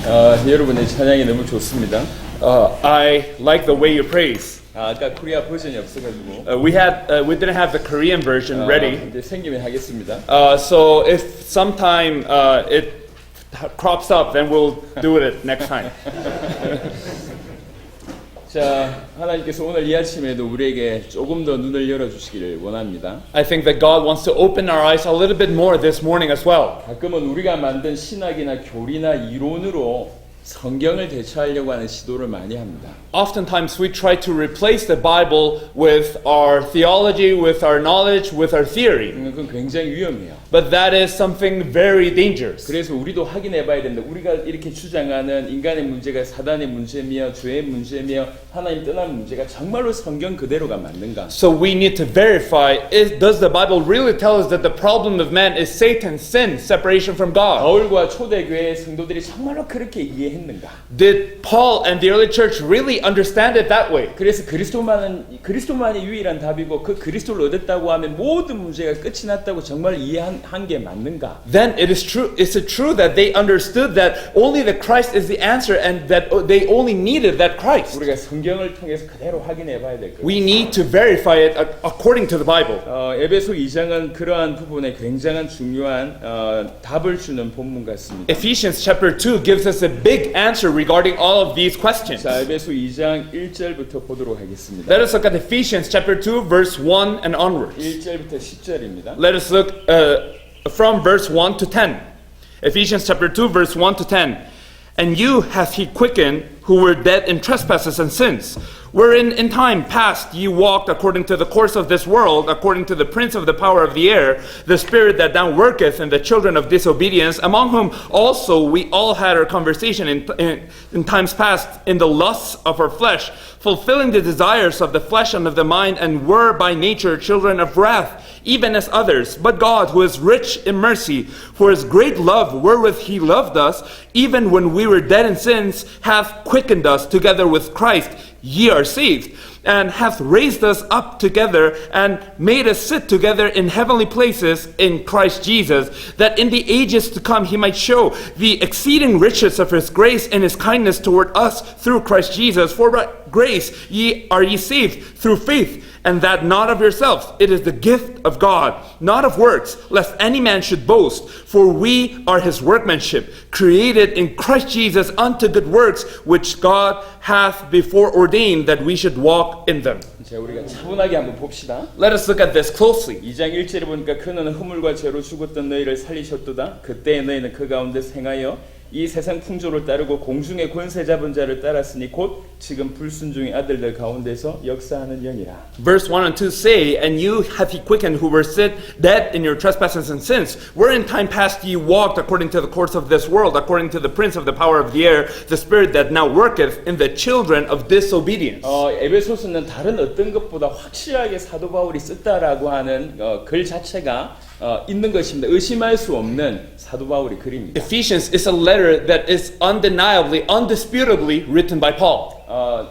여러분의 찬양이 너무 좋습니다. I like the way you praise. 아까 코리아 버전이 없어가지고 We didn't have the Korean version ready. 이제 생기면 하겠습니다. So if sometime it crops up, then we'll do it next time. 자, 하나님께서 오늘 이 아침에도 우리에게 조금 더 눈을 열어주시기를 원합니다. I think that God wants to open our eyes a little bit more this morning as well. 가끔은 우리가 만든 신학이나 교리나 이론으로 성경을 대체하려고 하는 시도를 많이 합니다. Oftentimes we try to replace the Bible with our theology, with our knowledge, with our theory. 그건 굉장히 위험해요. But that is something very dangerous. 그래서 우리도 확인해 봐야 된다. 우리가 이렇게 주장하는 인간의 문제가 사단의 문제며 죄의 문제며 하나님 떠난 문제가 정말로 성경 그대로가 맞는가? So we need to verify, does the Bible really tell us that the problem of man is Satan, sin, separation from God? 바울과 초대교회의 성도들이 정말로 그렇게 이해했는가? Did Paul and the early church really understand it that way? 그래서 그리스도만이 유일한 답이고 그 그리스도를 얻었다고 하면 모든 문제가 끝이 났다고 정말 이해한 게 맞는가? Then is it true that they understood that only the Christ is the answer and that they only needed that Christ? 우리가 성경을 통해서 그대로 확인해 봐야 될 거예요. We need to verify it according to the Bible. 에베소 2장은 그러한 부분에 굉장한 중요한 답을 주는 본문 같습니다. Ephesians chapter 2 gives us a big answer regarding all of these questions. 자, 에베소 2장 1절부터 보도록 하겠습니다. Let us look at Ephesians chapter 2 verse 1 and onwards. 1절부터 10절입니다. Let us look from verse 1 to 10. Ephesians chapter 2 verse 1 to 10. And you hath he quickened who were dead in trespasses and sins, wherein in time past ye walked according to the course of this world, according to the prince of the power of the air, the spirit that now worketh in the children of disobedience, among whom also we all had our conversation in times past in the lusts of our flesh, fulfilling the desires of the flesh and of the mind, and were by nature children of wrath, even as others. But God, who is rich in mercy, for his great love wherewith he loved us, even when we were dead in sins, hath quickened us together with Christ. Ye are saved, and hath raised us up together, and made us sit together in heavenly places in Christ Jesus, that in the ages to come he might show the exceeding riches of his grace and his kindness toward us through Christ Jesus. For by grace are ye saved through faith, and that not of yourselves. It is the gift of God, not of works, lest any man should boast. For we are his workmanship, created in Christ Jesus unto good works, which God hath before ordained that we should walk in them. 자, 우리가 차분하게 한번 봅시다. Let us look at this closely. 2장 1절에 보니까 그는 허물과 죄로 죽었던 너희를 살리셨도다. 그때 너희는 그 가운데 행하여 이 세상 풍조를 따르고 공중의 권세 잡은 자를 따랐으니 곧 지금 불순종의 아들들 가운데서 역사하는 영이라. Verse 1 and 2 say, And you hath he quickened who were dead in your trespasses and sins, where in time past ye walked according to the course of this world, according to the prince of the power of the air, the spirit that now worketh in the children of disobedience. 에베소서는 다른 어떤 것보다 확실하게 사도 바울이 썼다라고 하는 글 자체가 있는 것입니다. 의심할 수 없는 사도 바울의 글입니다. Ephesians is a letter that is undeniably, undisputably written by Paul.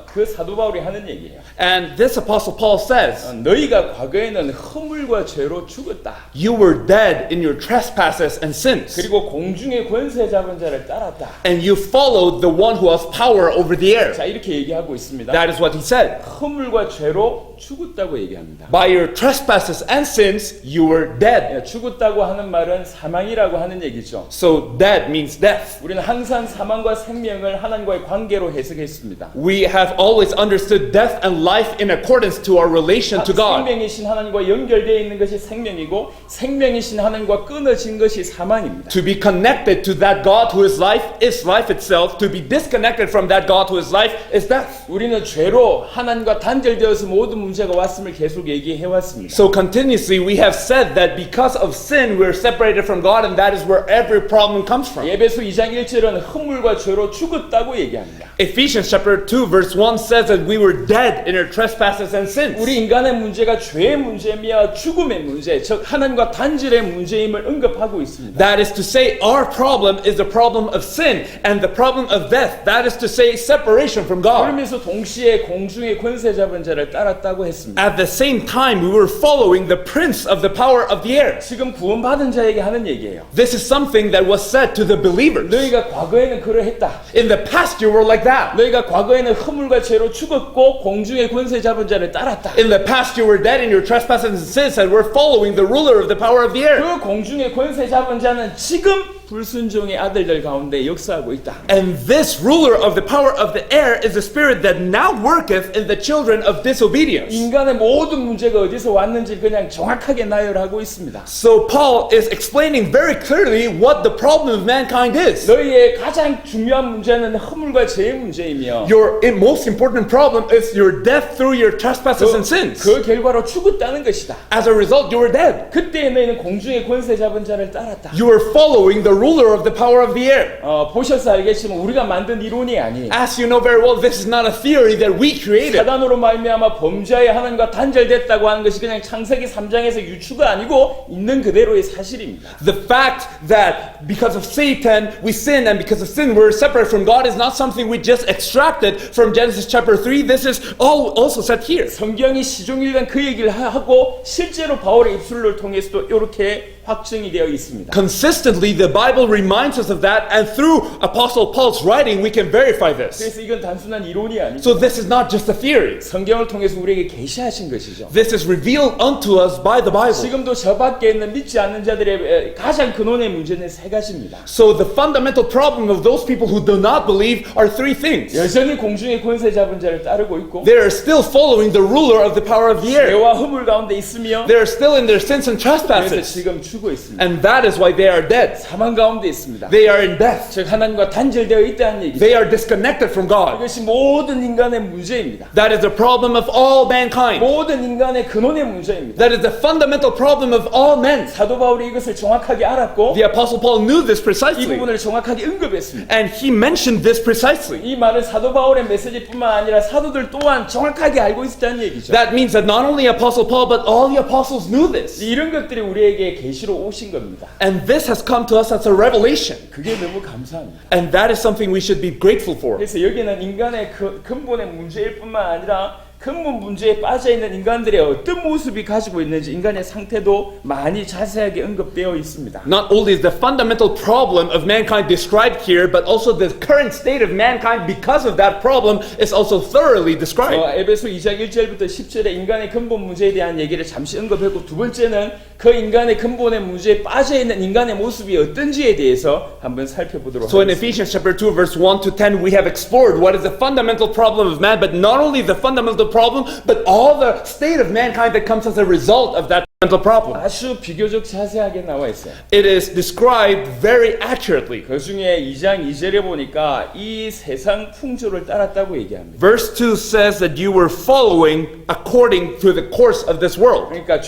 그 사도 바울이 하는 얘기예요. And this apostle Paul says, 너희가 과거에는 허물과 죄로 죽었다. You were dead in your trespasses and sins. 그리고 공중의 권세 잡은 자를 따랐다. And you followed the one who has power over the air. 자, 이렇게 얘기하고 있습니다. That is what he said. 허물과 죄로 죽었다고 얘기합니다. By your trespasses and sins, you were dead. 죽었다고 하는 말은 사망이라고 하는 얘기죠. So dead means death. 우리는 항상 사망과 생명을 하나님과의 관계로 해석했습니다. We have always understood death and life in accordance to our relation to God. 생명이신 하나님과 연결되어 있는 것이 생명이고 생명이신 하나님과 끊어진 것이 사망입니다. To be connected to that God who is life itself. To be disconnected from that God who is life is death. 우리는 죄로 하나님과 단절되어서 모든 문제가 왔음을 계속 얘기해 왔습니다. So continuously we have said that because of sin we're separated from God, and that is where every problem comes from. 에베소 2장 1절은 허물과 죄로 죽었다고 얘기합니다. Ephesians chapter 2 verse 1 says that we were dead in our trespasses and sins. 우리 인간의 문제가 죄의 문제며 죽음의 문제, 즉 하나님과 단절의 문제임을 언급하고 있습니다. That is to say, our problem is the problem of sin and the problem of death. That is to say, separation from God. 그러면서 동시에 공중의 권세 잡은 자를 따랐다고 했습니다. At the same time, we were following the prince of the power of the air. 지금 구원받은 자에게 하는 얘기예요. This is something that was said to the believers. 너희가 과거에는 그러했다. In the past, you were like that. 너희가 과거에는 허물과 죄로 죽었고 공중의 권세 잡은 자를 따랐다. In the past, you were dead in your trespasses and sins and were following the ruler of the power of the air. 그 공중의 권세 잡은 자는 지금 불순종의 아들들 가운데 역사하고 있다. And this ruler of the power of the air is the spirit that now worketh in the children of disobedience. 인간의 모든 문제가 어디서 왔는지 그냥 정확하게 나열하고 있습니다. So Paul is explaining very clearly what the problem of mankind is. 너희의 가장 중요한 문제는 허물과 죄의 문제이며 Your most important problem is your death through your trespasses and sins. 그 결과로 죽었다는 것이다. As a result, you were dead. 그때 너희는 공중의 권세 잡은 자를 따랐다. You were following the ruler of the power of the air. 보셔서 알겠지만 우리가 만든 이론이 아니에요. As you know very well, this is not a theory that we created. 사단으로 말미암아 범죄의 하나님과 단절됐다고 하는 것이 그냥 창세기 3장에서 유추가 아니고 있는 그대로의 사실입니다. The fact that because of Satan we sin and because of sin we're separate from God is not something we just extracted from Genesis chapter 3. This is all also said here. 성경이 시종일관 그 얘기를 하고 실제로 바울의 입술을 통해서도 이렇게 확증이 되어 있습니다. Consistently, the Bible reminds us of that, and through Apostle Paul's writing, we can verify this. 그래서 이건 단순한 이론이 아니고 So this is not just a theory. 성경을 통해서 우리에게 계시하신 것이죠. This is revealed unto us by the Bible. 지금도 저 밖에 있는 믿지 않는 자들의 가장 근원의 문제는 세 가지입니다. So the fundamental problem of those people who do not believe are three things. 여전히 공중의 권세 잡은 자를 따르고 있고 They are still following the ruler of the power of the air. 죄와 허물 가운데 있으며 They are still in their sins and 그래서 trespasses. 지금 죽어 있습니다. And that is why they are dead. 사망 가운데 있습니다. They are in death. 즉 하나님과 단절되어 있다는 얘기죠. They are disconnected from God. 이것이 모든 인간의 문제입니다. That is the problem of all mankind. 모든 인간의 근원의 문제입니다. That is the fundamental problem of all men. 사도 바울이 이것을 정확하게 알았고 The Apostle Paul knew this 이 precisely. 부분을 정확하게 언급했습니다. And he mentioned this precisely. 이 말은 사도 바울의 메시지뿐만 아니라 사도들 또한 정확하게 알고 있었다는 얘기죠. That means that not only Apostle Paul, but all the apostles knew this. 이런 것들이 우리에게 계시로 오신 겁니다. And this has come to us as a revelation. 그게 너무 감사합니다. And that is something we should be grateful for. 그래서 여기는 인간의 근본의 문제일 뿐만 아니라 근본 문제에 빠져 있는 인간들의 어떤 모습이 가지고 있는지 인간의 상태도 많이 자세하게 언급되어 있습니다. Not only is the fundamental problem of mankind described here, but also the current state of mankind because of that problem is also thoroughly described. 에베소 2장 1절부터 10절에 인간의 근본 문제에 대한 얘기를 잠시 언급했고 두 번째는 그 인간의 근본의 문제에 빠져 있는 인간의 모습이 어떤지에 대해서 한번 살펴보도록 So in 하겠습니다. Ephesians chapter 2 verse 1 to 10 we have explored what is the fundamental problem of man, but not only the fundamental problem, but all the state of mankind that comes as a result of that fundamental problem. 아주 비교적 자세하게 나와 있어요. It is described very accurately. 그 중에 2장 2절에 보니까 이 세상 풍조를 따랐다고 얘기합니다. Verse 2 says that you were following according to the course of this world. 그러니까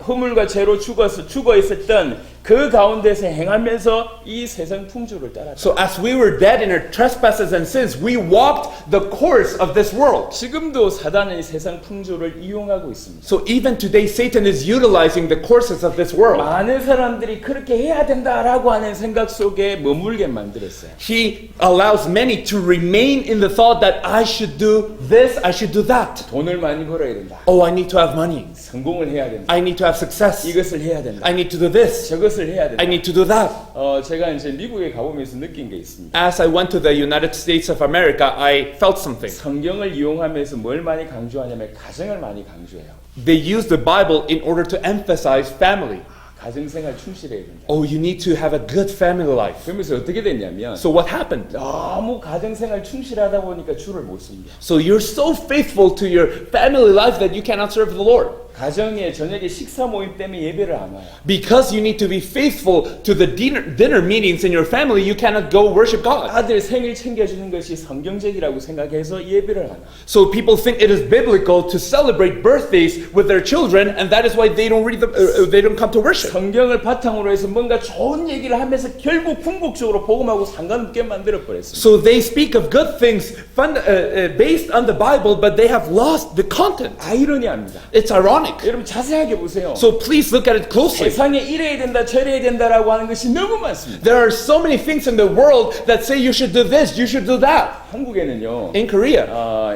허물과 죄로 죽어 있었던 그 가운데서 행하면서 이 세상 풍조를 따랐다. So as we were dead in our trespasses and sins, we walked the course of this world. 지금도 사단은 이 세상 풍조를 이용하고 있습니다. So even today, Satan is utilizing the courses of this world. 많은 사람들이 그렇게 해야 된다라고 하는 생각 속에 머물게 만들었어요. He allows many to remain in the thought that I should do this, I should do that. 돈을 많이 벌어야 된다. Oh, I need to have money. 성공을 해야 된다. I need to have success. 이것을 해야 된다. I need to do this. 저것을 해야 된다. I need to do that. 제가 이제 미국에 가보면서 느낀 게 있습니다. As I went to the United States of America, I felt something. 성경을 이용하면서 뭘 많이 강조하냐면 가정을 많이 강조해요. They use the Bible in order to emphasize family. 가정생활 충실해야 된다. Oh, you need to have a good family life. 그러면서 어떻게 됐냐면 So what happened? 너무 가정생활 충실하다 보니까 주를 못 씁니다. So you're so faithful to your family life that you cannot serve the Lord. 가정에 저녁에 식사 모임 때문에 예배를 안 와요. Because you need to be faithful to the dinner meetings in your family, you cannot go worship God. 아들 생일 챙겨주는 것이 성경적이라고 생각해서 예배를 안 와요. So people think it is biblical to celebrate birthdays with their children, and that is why they don't they don't come to worship. 성경을 바탕으로 해서 뭔가 좋은 얘기를 하면서 결국 궁극적으로 복음하고 상관없게 만들어 버렸습니다. So they speak of good things based on the Bible, but they have lost the content. 아이러니합니다. It's ironic. 여러분 자세하게 보세요. So please look at it closely. 세상에 이래야 된다 저래야 된다라고 하는 것이 너무 많습니다. There are so many things in the world that say you should do this, you should do that. 한국에는요. In Korea,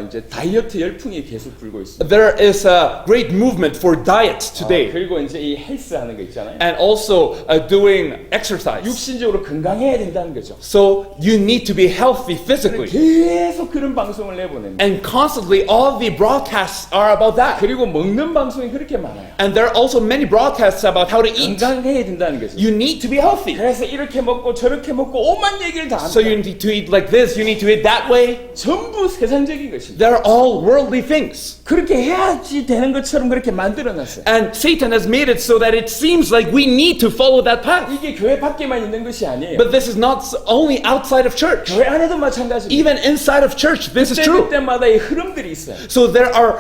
이제 다이어트 열풍이 계속 불고 있습니다. there is a great movement for diets today, 그리고 이제 이 헬스 하는 거 있잖아요. and also doing exercise. 육신적으로 건강해야 된다는 거죠. So you need to be healthy physically. 계속 그런 방송을 내보냅니다. And constantly all the broadcasts are about that. 그리고 먹는 방송이 그렇게 많아요. And there are also many broadcasts about how to eat. 건강해야 된다는 거죠. You need to be healthy. 그래서 이렇게 먹고 저렇게 먹고 오만 얘기를 다 So you 합니다. need to eat like this, you need to eat that way. 전부 세상적인 것입니다. They're all worldly things. 그렇게 해야지 되는 것처럼 그렇게 만들어놨어요. And Satan has made it so that it seems like we need to follow that path. 이게 교회 밖에만 있는 것이 아니에요. But this is not only outside of church. 교회 안에도 마찬가지입니다. Even inside of church, this is true. 그때마다 이 흐름들이 있어요. So there are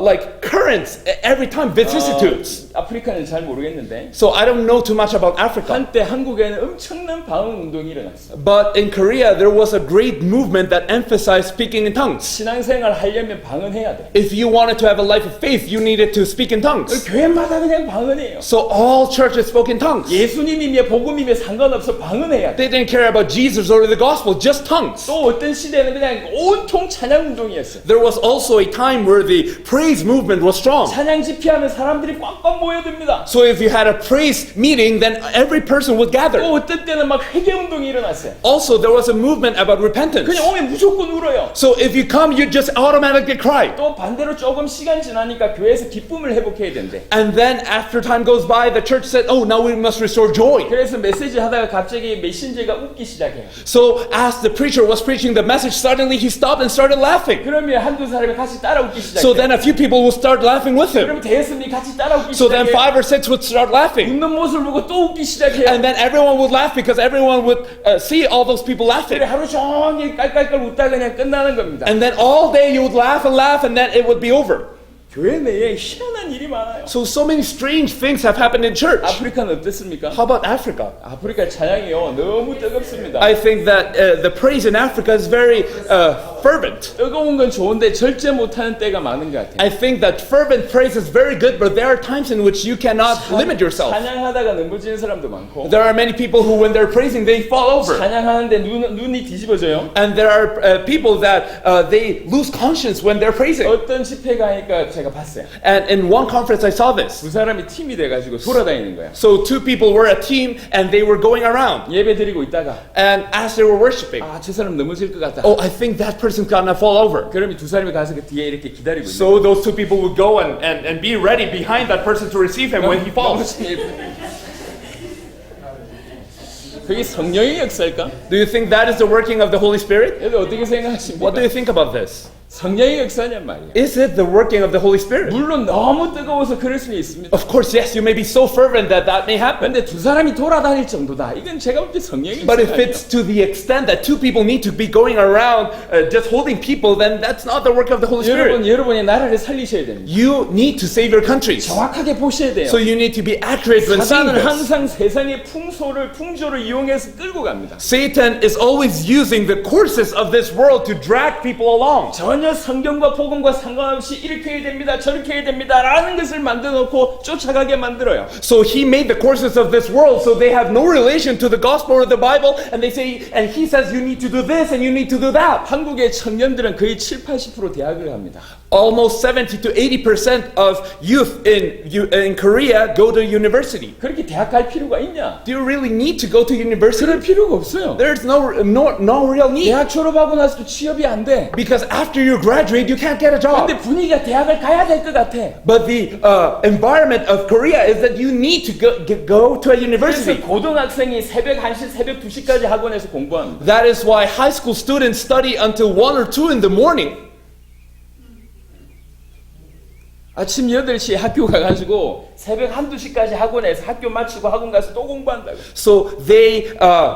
like currents every time, vicissitudes. 아프리카는 잘 모르겠는데 So I don't know too much about Africa. 한때 한국에는 엄청난 방언 운동이 일어났어요. But in Korea, there was a great movement that emphasized speaking in tongues. 신앙생활 하려면 방언해야 돼. If you wanted to have a life of faith, you needed to speak in tongues. 교회마다 그냥 방언해요. So all churches spoke in tongues. 예수님이며 복음이며 상관없어 방언해야 돼. They didn't care about Jesus or the gospel, just tongues. 또 어떤 시대는 그냥 온통 찬양 운동이었어요. There was also a time where the praise movement was strong. 찬양 집회하면 사람들이 꽉꽉 모여듭니다. So if you had a praise meeting, then every person would gather. 또 어떤 때는 막 회개 운동이 일어났어요. Also, there was a movement about repentance. 그냥 오면 무조건 울어요. So if you come, you just automatically cry. 또 반대로 조금 시간 지나니까 교회에서 기쁨을 회복해야 된대. And then after time goes by, the church said, oh, now we must restore joy. 그래서 메시지 하다가 갑자기 메신저가 웃기 시작해요. So as the preacher was preaching the message, suddenly he stopped and started laughing. 그러면 한두 사람이 같이 따라 웃기 시작해요. So then a few people would start laughing with him. 그러면 대여섯이 같이 따라 웃기 So then 시작해요. 5 or 6 would start laughing. 웃는 모습을 보고 또 웃기 시작해요. And then everyone would laugh because everyone would see all those people laughing. 그래 하루 종일 깔깔깔 웃다가 그냥 끝나는 겁니다. And then all day you would laugh and then it would be over. 교회 내에 희한한 일이 많아요. So many strange things have happened in church. 아프리카는 어떻습니까? How about Africa? 아프리카 찬양이요 너무 뜨겁습니다. I think that the praise in Africa is very fervent. 뜨거운 건 좋은데 절제 못하는 때가 많은 것 같아요. I think that fervent praise is very good, but there are times in which you cannot limit yourself. 찬양하다가 넘어지는 사람도 많고 There are many people who, when they're praising, they fall over. 찬양하는데 눈이 뒤집어져요. And there are people that they lose conscience when they're praising. 어떤 집회 가니까 제가 봤어요. And in one conference, I saw this. 두 사람이 팀이 돼가지고 돌아다니는 거예요. So 2 people were a team and they were going around. 예배 드리고 있다가 And as they were worshiping, 저 사람 넘어질 것 같다. oh, I think that person's gonna fall over. 그러면 두 사람이 가서 그 뒤에 이렇게 기다리고 있는 So those 2 people would go and be ready behind that person to receive him when he falls. 그게 성령의 역사일까? Do you think that is the working of the Holy Spirit? 여러분 어떻게 What do 생각하십니까? you think about this? 성령의 역사냔 말이에요. Is it the working of the Holy Spirit? 물론 너무 뜨거워서 그럴 수는 있습니다. Of course, yes, you may be so fervent that may happen. 근데 두 사람이 돌아다닐 정도다. 이건 제가 볼 때 성령의 But if 역사예요. it's to the extent that 2 people need to be going around just holding people, then that's not the work of the Holy Spirit. 여러분의 나라를 살리셔야 됩니다. You need to save your countries. 정확하게 보셔야 돼요. So you need to be accurate when seeing 사단은 this. 항상 세상의 풍조를 이용해서 끌고 갑니다. Satan is always using the courses of this world to drag people along. 전혀 성경과 복음과 상관없이 이렇게 해야 됩니다. 저렇게 해야 됩니다. 라는 것을 만들어 놓고 쫓아가게 만들어요. So he made the courses of this world so they have no relation to the gospel or the Bible, and they say, and he says you need to do this and you need to do that. 한국의 청년들은 거의 70-80% 대학을 갑니다. Almost 70 to 80% of youth in Korea go to university. 그렇게 대학 갈 필요가 있냐? Do you really need to go to university? 그럴 필요가 없어요. There's no real need. 대학 졸업하고 나서도 취업이 안 돼. Because after you graduate, you can't get a job. 근데 분위기가 대학을 가야 될 것 같아. But the environment of Korea is that you need to go to a 그래서 university. 고등학생이 새벽 1시, 새벽 2시까지 학원에서 공부합니다. That is why high school students study until 1 or 2 in the morning. 아침 8시에 학교 가가지고 새벽 1-2시까지 학원에서 학교 마치고 학원 가서 또 공부한다고. So they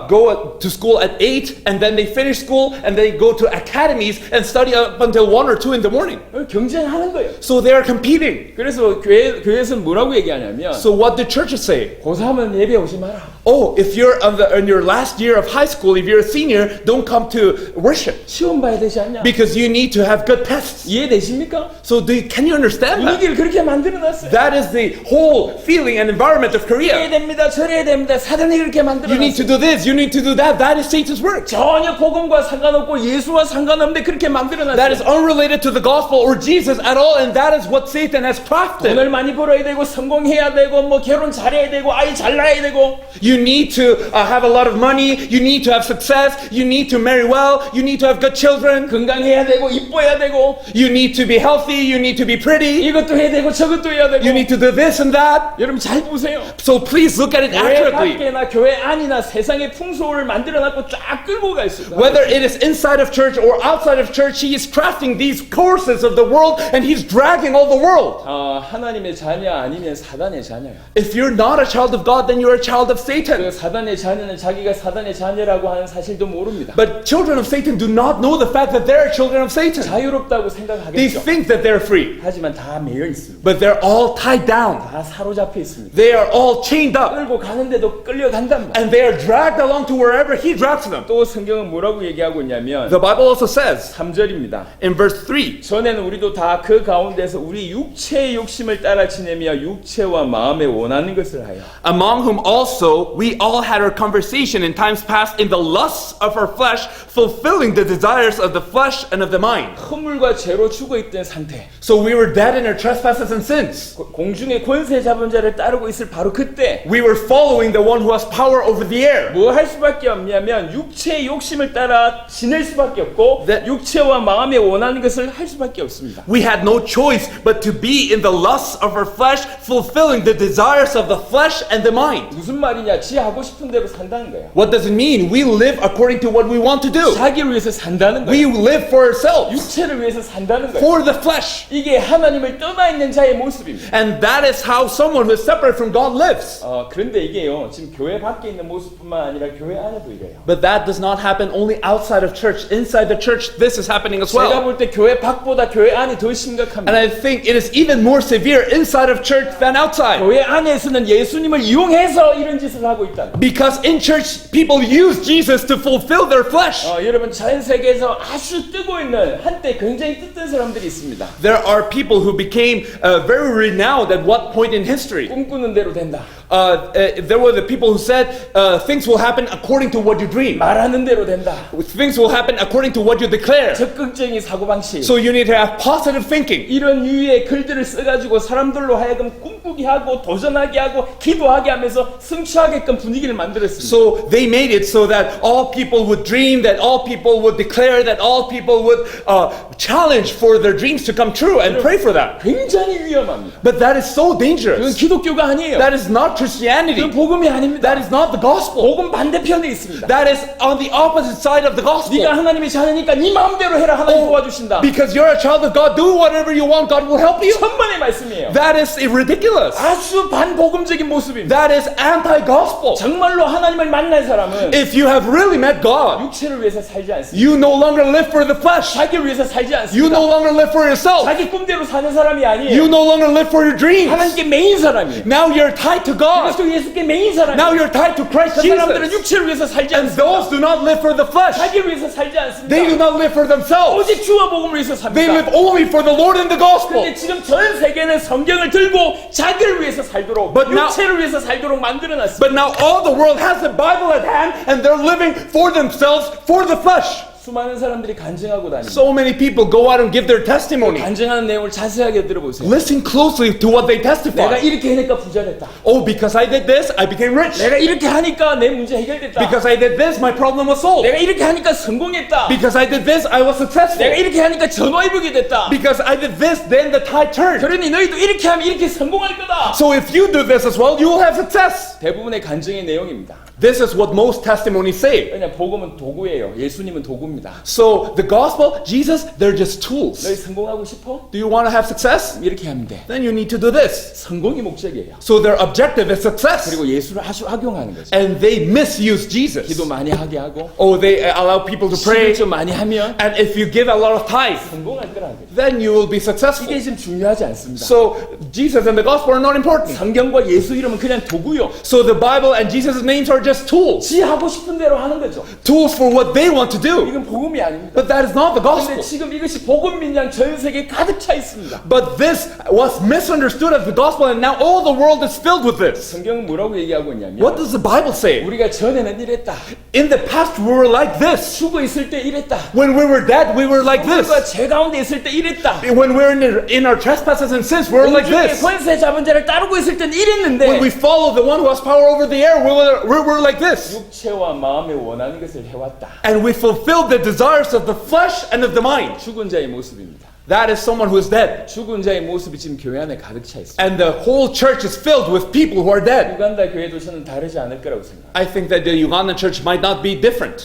go to school at 8 and then they finish school and they go to academies and study up until 1 or 2 in the morning. 경쟁하는 거예요. So they are competing. 그래서 교회에서는 뭐라고 얘기하냐면 So what do churches say? 고3은 예배 오지 마라. Oh, if you're in your last year of high school, if you're a senior, don't come to worship 시험 봐야 되지 않냐? because you need to have good tests. 이해되십니까? So can you understand that? 분위기를 그렇게 만들어놨어요. That is the whole feeling and environment of 이래야 Korea. 됩니다. 저래야 됩니다. 사단이 그렇게 You need to 만들어놨어요. do this, you need to do that. That is Satan's work. 전혀 복음과 상관없고 예수와 상관없는데 그렇게 That is 만들어놨어요. unrelated to the gospel or Jesus at all, and that is what Satan has crafted. 돈을 많이 벌어야 되고 성공해야 되고 뭐 결혼 잘해야 되고 아이 잘 낳아야 되고 You need to have a lot of money, you need to have success, you need to marry well, you need to have good children, 건강해야 되고 이뻐야 되고 you need to be healthy, you need to be pretty, 이것도 해야 되고 저것도 해야 되고 you need to do this and that. 여러분 잘 보세요. So please look at it 교회 accurately. 밖이나 교회 안이나 세상의 풍속을 만들어놨고 쫙 끌고 가 있습니다. Whether it is inside of church or outside of church, he is crafting these courses of the world and he's dragging all the world. 하나님의 자녀 아니면 사단의 자녀야. If you're not a child of God, then you're a child of 그 Satan. 사단의 자녀는 자기가 사단의 자녀라고 하는 사실도 모릅니다. But children of Satan do not know the fact that they're children of Satan. 자유롭다고 They 생각하겠죠. think that they're free, 하지만 다 매여 있습니다. but they're all tied down. 다 사로잡혀 있습니다. They are all chained up, 끌고 가는데도 끌려간단 말이에요. and they are dragged along to wherever he drags them. 또 성경은 뭐라고 얘기하고 있냐면 The Bible also says 3절입니다. in verse 3, 전에는 우리도 다 그 가운데서 우리 육체의 욕심을 따라 지내며 육체와 마음에 원하는 것을 하여 among whom also we all had our conversation in times past in the lusts of our flesh, fulfilling the desires of the flesh and of the mind. 허물과 죄로 죽어 있던 상태. So we were dead in our trespasses and sins. 공중의 권세 잡은 자를 따르고 있을 바로 그때 We were following the one who has power over the air. 뭐 할 수밖에 없냐면 육체의 욕심을 따라 지낼 수밖에 없고 That- 육체와 마음에 원하는 것을 할 수밖에 없습니다. We had no choice but to be in the lusts of our flesh, fulfilling the desires of the flesh and the mind. 무슨 말이냐? 지 하고 싶은 대로 산다는 거예요. What does it mean? We live according to what we want to do. 자기를 위해서 산다는 We 거예요. live for ourselves, 육체를 위해서 산다는 거예요. for the flesh. 이게 하나님을 떠나 있는 자의 모습입니다. And that is how someone who is separate from God lives. 그런데 이게요. 지금 교회 밖에 있는 모습뿐만 아니라 교회 안에도 이래요. But that does not happen only outside of church. Inside the church, this is happening as 제가 well. 볼 때 교회 밖보다 교회 안이 더 And 심각합니다. I think it is even more severe inside of church than outside. 교회 안에서는 예수님을 이용해서 이런 짓을 하고 있다. Because in church, people use Jesus to fulfill their flesh. 여러분 전 세계에서 아주 뜨고 있는 한때 굉장히 뜨던 사람들이 있습니다. There are people who became very renowned at what point in history. 꿈꾸는 대로 된다. There were the people who said things will happen according to what you dream. 말하는 대로 된다. Things will happen according to what you declare. 적극적인 사고방식. So you need to have positive thinking. 이런 유의 글들을 써가지고 사람들로 하여금 꿈꾸게 하고 도전하게 하고 기도하게 하면서 승취하게끔 분위기를 만들었습니다. So they made it so that all people would dream, that all people would declare, that all people would challenge for their dreams to come true and pray for that. 굉장히 위험합니다. But that is so 그건 dangerous. 기독교가 아니에요. That is not Christianity. 그건 복음이 아닙니다. That is not the gospel. 복음 반대편에 있습니다. That is on the opposite side of the gospel. 네가 하나님의 자녀니까 네 마음대로 해라. 하나님 도와주신다. Because you're a child of God, do whatever you want, God will help you. 천만의 말씀이에요. That is ridiculous. 아주 반복음적인 모습입니다. That is anti-gospel. 정말로 하나님을 만난 사람은 If you have really met God, 육체를 위해서 살지 않습니다. you no longer live for the flesh. 자기를 위해서 살지 You no 않습니다. longer live for yourself. 자기 꿈대로 사는 사람이 아니에요. You no longer live for your dreams. 하나님께 매인 사람이에요. Now you're tied to God. 그리스도 예수께 매인 사람이에요. Now you're tied to Christ 그 사람들은 Jesus. 육체를 위해서 살지 And 않습니다. those do not live for the flesh. 자기를 위해서 살지 They do 않습니다. not live for themselves. 오직 주와 복음을 위해서 They live 삽니다. only for the Lord and the gospel. 근데 지금 전 세계는 성경을 들고 자기를 위해서 살도록 But now- 육체를 위해서 살도록 만들어놨습니다. But now all the world has the Bible at hand and they're living for themselves, for the flesh. 수많은 사람들이 간증하고 다닙니다. So many people go out and give their testimony. 간증하는 내용을 자세하게 들어보세요. Listen closely to what they 내가 testify. 이렇게 하니까 부자 됐다. Oh, because I did this, I became rich. 내가 이렇게 하니까 내 문제 해결됐다. Because I did this, my problem was solved. 내가 이렇게 하니까 성공했다. Because I did this, I was successful. 내가 이렇게 하니까 전화위복이 됐다. Because I did this, then the tide turned. 그러니 너희도 이렇게 하면 이렇게 성공할 거다. So if you do this as well, you will have success. 대부분의 간증의 내용입니다. This is what most testimonies say. 그냥 복음은 도구예요. 예수님은 도구입니다. So the gospel, Jesus, they're just tools. 너희 성공하고 싶어? Do you want to have success? 이렇게 하면 돼. Then you need to do this. 성공이 목적이에요. So their objective is success. 그리고 예수를 아주 악용하는 거죠. And they misuse Jesus. 기도 많이 하게 하고 Oh, they allow people to pray. 좀 많이 하면 And if you give a lot of tithe, 성공할 거라는 거죠. then you will be successful. 이게 지금 중요하지 않습니다. So Jesus and the gospel are not important. 성경과 예수 이름은 그냥 도구요. So the Bible and Jesus' names are just tools. 지 하고 싶은 대로 하는 거죠. Tools for what they want to do. 이건 복음이 아닙니다. But that is not the 그런데 gospel. 지금 이것이 복음 민양 전 세계에 가득 차 있습니다. But this was misunderstood as the gospel, and now all the world is filled with this. 성경은 뭐라고 얘기하고 있냐면 What does the Bible say? 우리가 전에는 이랬다. In the past, we were like this. 죽어 있을 때 이랬다. When we were dead, we were like this. 우리가 죄 가운데 있을 때 이랬다. When we're in our trespasses and sins, we were like 공중의 this. 권세 잡은 자를 따르고 있을 때는 이랬는데 When we follow the one who has power over the air, we were like this. 육체와 마음에 원하는 것을 해왔다. And we fulfilled the desires of the flesh and of the mind. 죽은 자의 모습입니다. That is someone who is dead. 죽은 자의 모습이 지금 교회 안에 가득 차 있습니다. And the whole church is filled with people who are dead. 우간다 교회도 저는 다르지 않을 거라고 생각합니다. I think that the Ugandan church might not be different.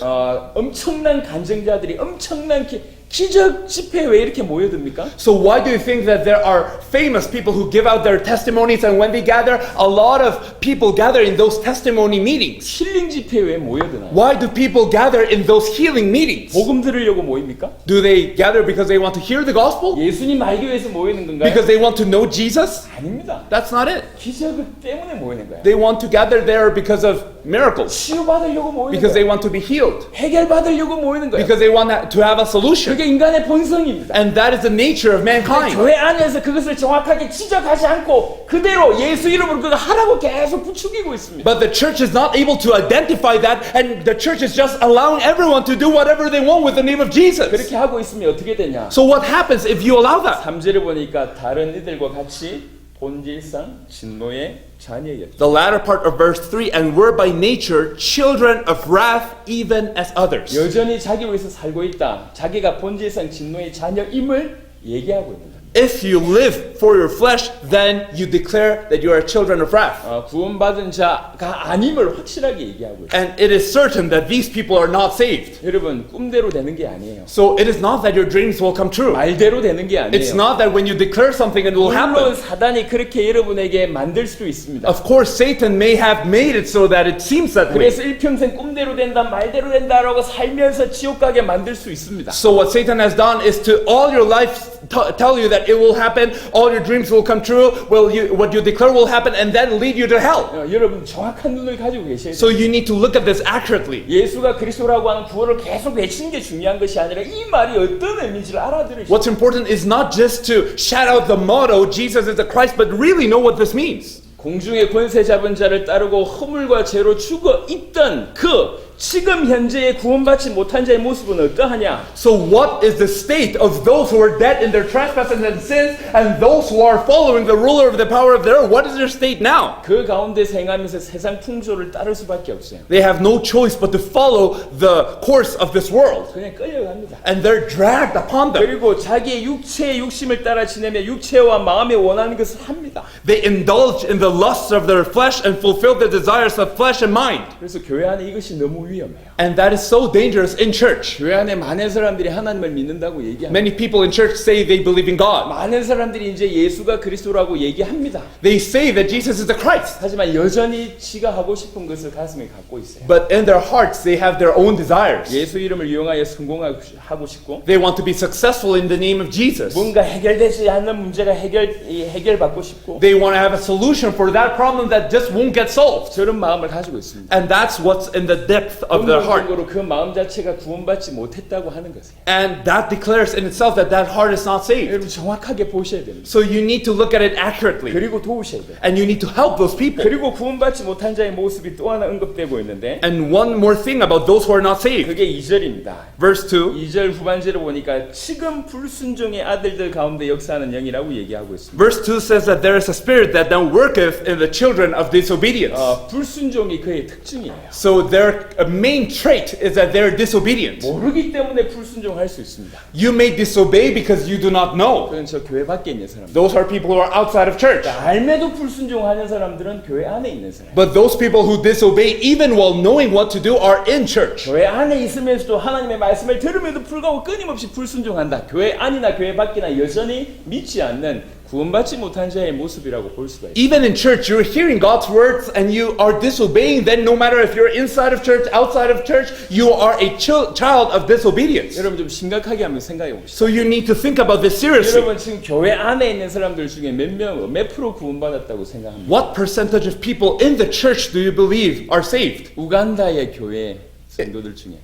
엄청난 간증자들이 엄청난 기적 집회에 왜 이렇게 모여듭니까? So why do you think that there are famous people who give out their testimonies, and when they gather, a lot of people gather in those testimony meetings? 힐링 집회에 왜 모여드나요? Why do people gather in those healing meetings? 복음 들으려고 모입니까? Do they gather because they want to hear the gospel? 예수님 알기 위해서 모이는 건가요? Because they want to know Jesus? 아닙니다. That's not it. 기적 때문에 모이는 거예요. They want to gather there because of miracles, 치유받으려고 모이는 because they 거예요. want to be healed, 해결받으려고 모이는 거예요. because they want to have a solution. 그게 인간의 본성입니다. And that is the nature of mankind. 교회 안에서 그것을 정확하게 지적하지 않고 그대로 예수 이름으로 그거 하라고 계속 부추기고 있습니다. But the church is not able to identify that, and the church is just allowing everyone to do whatever they want with the name of Jesus. 그렇게 하고 있으면 어떻게 되냐? So what happens if you allow that? 3절을 보니까 다른 이들과 같이 본질상 진노의 자녀였다. The latter part of verse 3, and were by nature children of wrath even as others. 여전히 자기 위해서 살고 있다. 자기가 본질상 진노의 자녀임을 얘기하고 있는 겁니다. If you live for your flesh, then you declare that you are children of wrath. 구원받은 자가 아님을 확실하게 얘기하고 있어요. And it is certain that these people are not saved. 여러분 꿈대로 되는 게 아니에요. So it is not that your dreams will come true. 말대로 되는 게 It's 아니에요. not that when you declare something it will 물론 happen. 사단이 그렇게 여러분에게 만들 수도 있습니다. Of course, Satan may have made it so that it seems that way. 그래서 일평생 꿈대로 된다 말대로 된다라고 살면서 지옥 가게 만들 수 있습니다. So what Satan has done is to all your life tell you that it will happen, all your dreams will come true, what you declare will happen, and then lead you to hell. 여러분 정확한 눈을 가지고 계셔야 돼요. So you need to look at this accurately. 예수가 그리스도라고 하는 구원을 계속 외치는 게 중요한 것이 아니라 이 말이 어떤 의미인지를 알아들으셔야 What's important is not just to shout out the motto, Jesus is the Christ, but really know what this means. 공중의 권세 잡은 자를 따르고 허물과 죄로 죽어 있던 그 지금 현재의 구원받지 못한 자의 모습은 어떠하냐? So what is the state of those who are dead in their trespasses and sins, and those who are following the ruler of the power of the earth? What is their state now? 그 가운데 행하면서 세상 풍조를 따를 수밖에 없어요. They have no choice but to follow the course of this world. 그냥 끌려갑니다. And they're dragged upon them. 그리고 자기의 육체의 욕심을 따라 지내며 육체와 마음에 원하는 것을 합니다. They indulge in the lusts of their flesh and fulfill the desires of flesh and mind. 그래서 교회 안에 이것이 너무 위험해요. And that is so dangerous in church. 교회 안에 많은 사람들이 하나님을 믿는다고 얘기합니다. Many people in church say they believe in God. 많은 사람들이 이제 예수가 그리스도라고 얘기합니다. They say that Jesus is the Christ. 하지만 여전히 지가 하고 싶은 것을 가슴에 갖고 있어요. But in their hearts, they have their own desires. 예수 이름을 이용하여 성공하고 싶고 They want to be successful in the name of Jesus. 뭔가 해결되지 않는 문제가 해결받고 싶고 They want to have a solution for that problem that just won't get solved. 저런 마음을 가지고 있습니다. And that's what's in the depth of their heart. 근본적으로 그 마음 자체가 구원받지 못했다고 하는 것이에요. And that declares in itself that that heart is not saved. 여러분 정확하게 보셔야 됩니다. So you need to look at it accurately. 그리고 도우셔야 돼요. And you need to help those people. 그리고 구원받지 못한 자의 모습이 또 하나 언급되고 있는데 And one more thing about those who are not saved. 그게 2절입니다. Verse 2. 2절 후반절을 보니까 지금 불순종의 아들들 가운데 역사하는 영이라고 얘기하고 있습니다. Verse 2 says that there is a spirit that now worketh in the children of disobedience. 불순종이 그의 특징이에요. So their main trait is that they're disobedient. 모르기 때문에 불순종할 수 있습니다. You may disobey because you do not know. 그건 저 교회 밖에 있는 사람. Those are people who are outside of church. 알매도 불순종하는 사람들은 교회 안에 있는 사람. But those people who disobey even while knowing what to do are in church. 교회 안에 있으면서도 하나님의 말씀을 들음에도 불구하고 끊임없이 불순종한다. 교회 안이나 교회 밖이나 여전히 믿지 않는 구원받지 못한 자의 모습이라고 볼 수가 있습니다. Even in church, you're hearing God's words and you are disobeying. Then no matter if you're inside of church, outside of church, you are a child of disobedience. 여러분 좀 심각하게 한번 생각해 봅시다. So you need to think about this seriously. 여러분 지금 교회 안에 있는 사람들 중에 몇 프로 구원받았다고 생각합니까? What percentage of people in the church do you believe are saved? 우간다의 교회 성도들 중에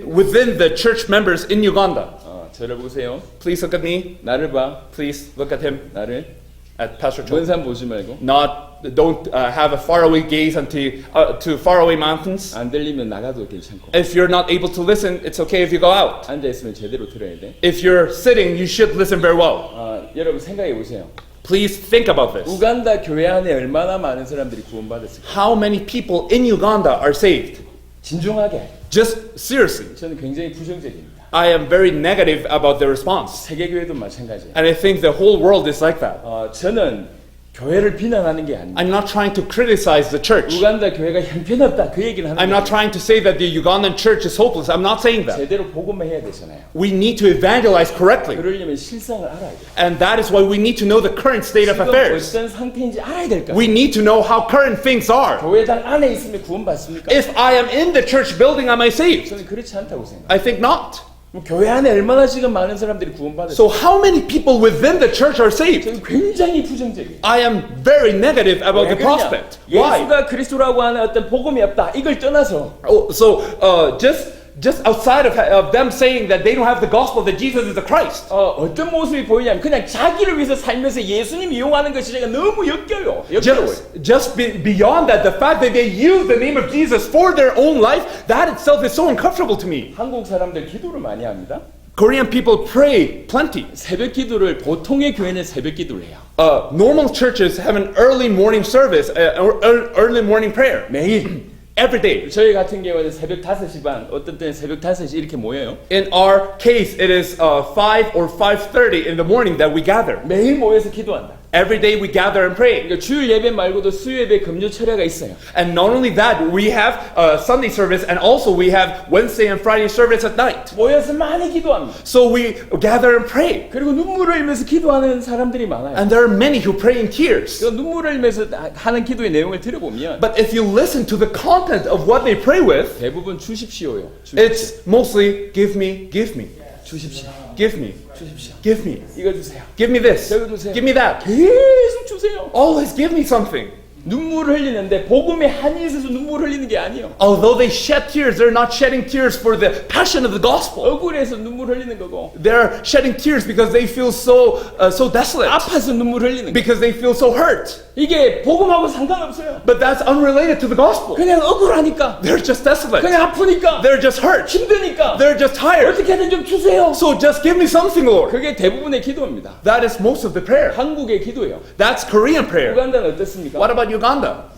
Within the church members in Uganda. 저를 보세요. Please look at me. 나를 봐. Please look at him. 나를. At Pastor Cho. 먼 산 보지 말고. Don't have a faraway gaze to faraway mountains. 안 들리면 나가도 괜찮고. If you're not able to listen, it's okay if you go out. 앉아 있으면 제대로 들어야 돼. If you're sitting, you should listen very well. 여러분 생각해 보세요. Please think about this. 우간다 교회 안에 얼마나 많은 사람들이 구원받았을까? How many people in Uganda are saved? 진중하게. Just seriously. 저는 굉장히 부정적입니다. I am very negative about the response. 세계 교회도 마찬가지예요. And I think the whole world is like that. 저는 교회를 비난하는 게 아닙니다. I'm not trying to criticize the church. 우간다 교회가 형편없다 그 얘기는 하는 I'm not trying to say that the Ugandan church is hopeless. I'm not saying that. 제대로 복음을 해야 되잖아요. We need to evangelize correctly. 그러려면 실상을 알아야 돼요. And that is why we need to know the current state of 지금 affairs. 어떤 상태인지 알아야 될까? We need to know how current things are. 교회당 안에 있으면 구원받습니까? If I am in the church building, am I saved? 저는 그렇지 않다고 생각해요. I think not. 교회 안에 얼마나 지금 많은 사람들이 구원받았어요? So how many people within the church are saved? 저는 굉장히 부정적이에요. I am very negative about the prospect. Why? 예수가 그리스도라고 하는 어떤 복음이 없다. 이걸 떠나서 Just outside of them saying that they don't have the gospel that Jesus is the Christ. 어떤 모습이 보이냐면 그냥 자기를 위해서 살면서 예수님 이용하는 것이 제가 너무 역겨워요. Just beyond that, the fact that they use the name of Jesus for their own life, that itself is so uncomfortable to me. 한국 사람들 기도를 많이 합니다. Korean people pray plenty. 새벽 기도를 보통의 교회는 새벽 기도를 해요. Normal churches have an early morning service, early morning prayer. 매일. Every day. 저희 같은 경우는 새벽 5시 반, 어떤 때는 새벽 5시 이렇게 모여요. In our case, it is 5 or 5:30 in the morning that we gather. 매일 모여서 기도한다. Every day we gather and pray. 그러니까 주일 예배 말고도 수요 예배, 금요 철야가 있어요. And not only that, we have Sunday service and also we have Wednesday and Friday service at night. 모여서 많이 기도합니다. So we gather and pray. 그리고 눈물을 흘리면서 기도하는 사람들이 많아요. And there are many who pray in tears. 그 눈물을 흘리면서 하는 기도의 내용을 들어보면 But if you listen to the content of what they pray with, 대부분 주십시오요. it's mostly give me, 주십시오. give me, 주십시오. give me, 이거 주세요. give me this, 저거 주세요. give me that. 계속 주세요. Always give me something. 눈물을 흘리는데 복음에 한이 있어서 눈물을 흘리는 게 아니에요. Although they shed tears, they're not shedding tears for the passion of the gospel. 억울해서 눈물 흘리는 거고 They're shedding tears because they feel so desolate, 아파서 눈물 흘리는 거. because they feel so hurt. 이게 복음하고 상관없어요. But that's unrelated to the gospel. 그냥 억울하니까, They're just desolate. 그냥 아프니까, They're just hurt. 힘드니까 They're just tired. 어떻게든 좀 주세요. So just give me something, Lord. 그게 대부분의 기도입니다. That is most of the prayer. 한국의 기도예요. That's Korean prayer. 우간다는 어떻습니까? What about Uganda?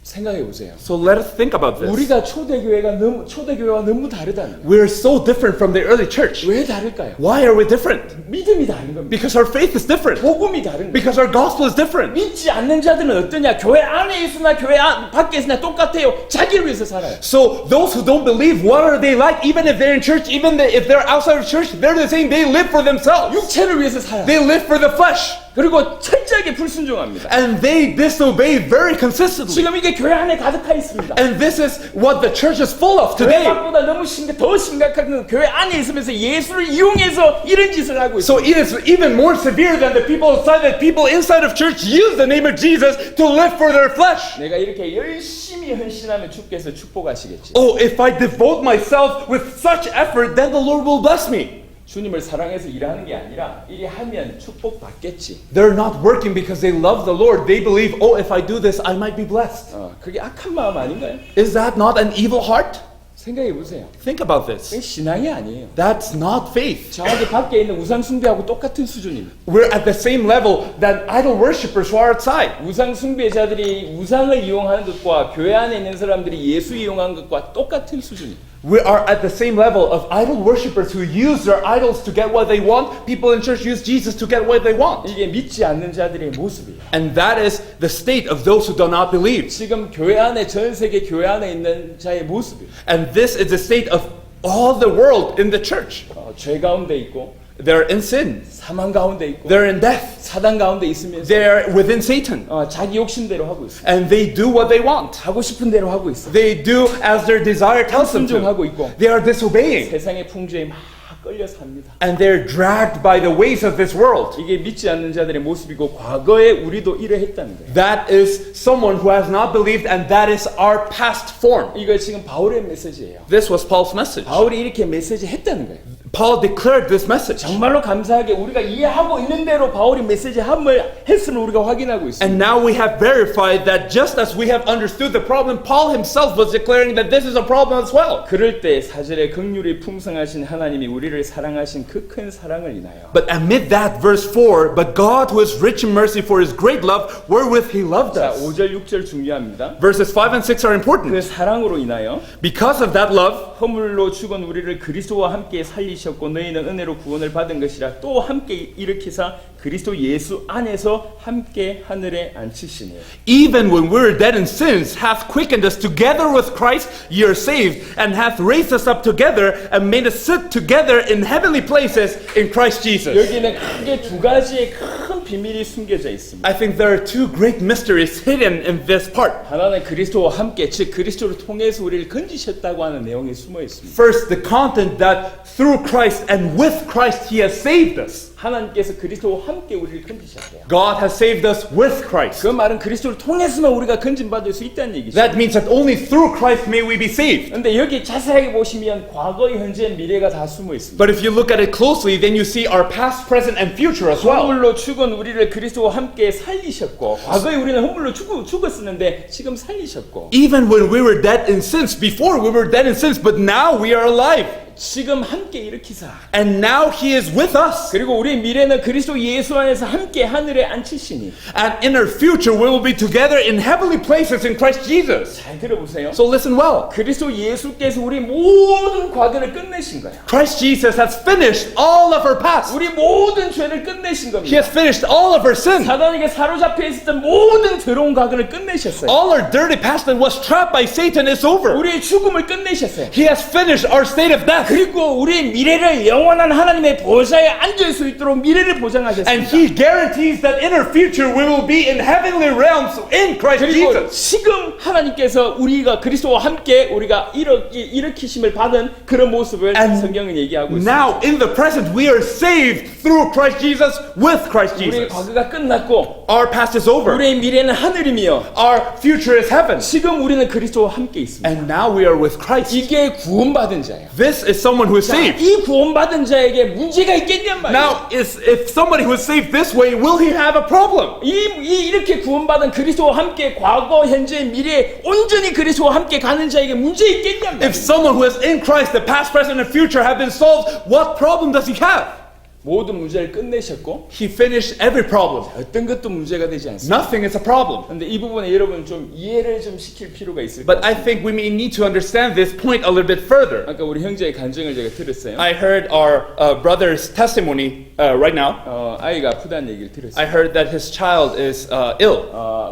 생각해 보세요. So let us think about this. 우리가 초대교회와 너무 다르다는 거예요. We're so different from the early church. 왜 다를까요? Why are we different? 믿음이 다른 겁니다. Because our faith is different. 복음이 다른 거예요. Because our gospel is different. 믿지 않는 자들은 어떠냐? 교회 안에 있으나 교회 밖에 있으나 똑같아요. 자기를 위해서 살아요. So those who don't believe, what are they like? Even if they're in church, even if they're outside of church, they're the same. They live for themselves. 육체를 위해서 살아요. They live for the flesh. 그리고 철저하게 불순종합니다. And they disobey very consistently. 지금 이게 교회 안에 가득하 있습니다. And this is what the church is full of 교회 today. 밖보다 너무 더 심각한 건 교회 안에 있으면서 예수를 이용해서 이런 짓을 하고 So 있습니다. it is even more severe than the people outside. That people inside of church use the name of Jesus to live for their flesh. 내가 이렇게 열심히 헌신하면 주께서 축복하시겠지. Oh, if I devote myself with such effort, then the Lord will bless me. 주님을 사랑해서 일하는 게 아니라 이리 하면 축복 받겠지. They're not working because they love the Lord. They believe, oh, if I do this, I might be blessed. 그게 악한 마음 아닌가요? Is that not an evil heart? 생각해 보세요. Think about this. 그게 신앙이 아니에요. That's not faith. 저기 밖에 있는 우상 숭배하고 똑같은 수준입니다. We're at the same level that idol worshippers who are outside. 우상 숭배자들이 우상을 이용하는 것과 교회 안에 있는 사람들이 예수 이용하는 것과 똑같은 수준입니다. We are at the same level of idol worshippers who use their idols to get what they want. People in church use Jesus to get what they want. 이게 믿지 않는 자들의 모습이에요. And that is the state of those who do not believe. 지금 교회 안에 전 세계 교회 안에 있는 자의 모습이에요. And this is the state of all the world in the church. 죄 가운데 있고 They're in sin. 사망 가운데 있고 They're in death. 사단 가운데 있으면서 They're within Satan. 자기 욕심대로 하고 있어요. And they do what they want. 하고 싶은 대로 하고 있어요. They do as their desire tells them to. 순종하고 있고 They are disobeying. 세상의 풍조에 막 끌려 삽니다. And they're dragged by the ways of this world. 이게 믿지 않는 자들의 모습이고 과거에 우리도 이러했다는 거예요. That is someone who has not believed, and that is our past form. 이거 지금 바울의 메시지예요. This was Paul's message. 바울이 이렇게 메시지 했다는 거예요. Paul declared this message. 정말로 감사하게 우리가 이해하고 있는 대로 바울이 메시지 함을 했음을 우리가 확인하고 있습니다. And now we have verified that just as we have understood the problem, Paul himself was declaring that this is a problem as well. 그럴 때 사절에 긍휼이 풍성하신 하나님이 우리를 사랑하신 그 큰 사랑을 인하여 But amid that, verse 4, but God who is rich in mercy for his great love, wherewith he loved 자, us. 5절 6절 중요합니다. Verses 5 and 6 are important. 그 사랑으로 인하여 Because of that love, 허물로 죽은 우리를 그리스도와 함께 살리셨고 너희는 은혜로 구원을 받은 것이라 또 함께 일으키사 그리스도 예수 안에서 함께 하늘에 앉히시니 even when we were dead in sins, hath quickened us together with Christ, ye are saved, and hath raised us up together, and made us sit together in heavenly places in Christ Jesus. 여기는 크게 두 가지의 큰 비밀이 숨겨져 있습니다. I think there are two great mysteries hidden in this part. 하나는 그리스도와 함께 즉 그리스도를 통해서 우리를 건지셨다고 하는 내용이 숨어 있습니다. First, the content that through Christ and with Christ he has saved us. 하나님께서 그리스도와 함께 우리를 건지셨대요. God has saved us with Christ. 그 말은 그리스도를 통해서만 우리가 건진받을 수 있다는 얘기죠. That means that only through Christ may we be saved. 근데 여기 자세하게 보시면 과거, 현재, 미래가 다 숨어 있습니다. But if you look at it closely, then you see our past, present, and future as well. 허물로 죽은 우리를 그리스도와 함께 살리셨고 과거에 우리는 허물로 죽었었는데 지금 살리셨고 Even when we were dead in sins, before we were dead in sins, but now we are alive. 지금 함께 일으키사 And now he is with us. 그리고 우리 미래는 그리스도 예수 안에서 함께 하늘에 앉히시니 And in our future, we will be together in heavenly places in Christ Jesus. 잘 들어보세요. So listen well. 그리스도 예수께서 우리 모든 과거를 끝내신 거예요. Christ Jesus has finished all of our past. 우리 모든 죄를 끝내신 He 겁니다. has finished all of our sin. 사단에게 사로잡혀 있었던 모든 더러운 과거를 끝내셨어요. All our dirty past that was trapped by Satan is over. 우리의 죽음을 끝내셨어요. He has finished our state of death. 그리고 우리 미래를 영원한 하나님의 보좌에 앉을 수 있도록 미래를 And 보장하셨습니다. he guarantees that in our future we will be in heavenly realms in Christ 그리고 Jesus. 지금 하나님께서 우리가 그리스도와 함께 우리가 일으키심을 받은 그런 모습을 And 성경은 얘기하고 있습니다. Now in the present we are saved through Christ Jesus with Christ 우리의 Jesus. 과거가 끝났고 Our past is over. 우리의 미래는 하늘이며 Our future is heaven. 지금 우리는 그리스도와 함께 있습니다. And now we are with Christ. 이게 구원받은 자예요. This is someone who is 자, saved. 이 구원받은 자에게 문제가 있겠냔 말이에요. Now, if somebody who is saved this way, will he have a problem? 이렇게 구원받은 그리스도와 함께 과거, 현재, 미래 온전히 그리스도와 함께 가는 자에게 문제 있겠냔 If 말이에요. someone who is in Christ, the past, present, and future have been solved, what problem does he have? 모든 문제를 끝내셨고 He finished every problem. 어떤 것도 문제가 되지 않습니다. Nothing is a problem. 근데 이 부분에 여러분 좀 이해를 좀 시킬 필요가 있을 것 But 같아요. I think we may need to understand this point a little bit further. 아까 우리 형제의 간증을 제가 들었어요. I heard our brother's testimony right now. 아이가 아프다는 얘기를 들었어요. I heard that his child is ill.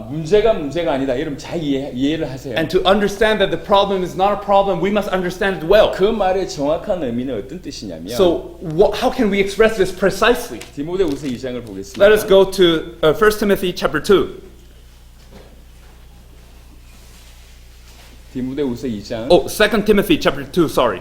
문제가 아니다. 여러분 잘 이해를 하세요. And to understand that the problem is not a problem, we must understand it well. 그 말의 정확한 의미는 어떤 뜻이냐면 So, how can we express this precisely? 디모데후서 2장을 보겠습니다. Let us go to 1 Timothy chapter 2. 디모데후서 2장 Oh, 2 Timothy chapter 2, sorry.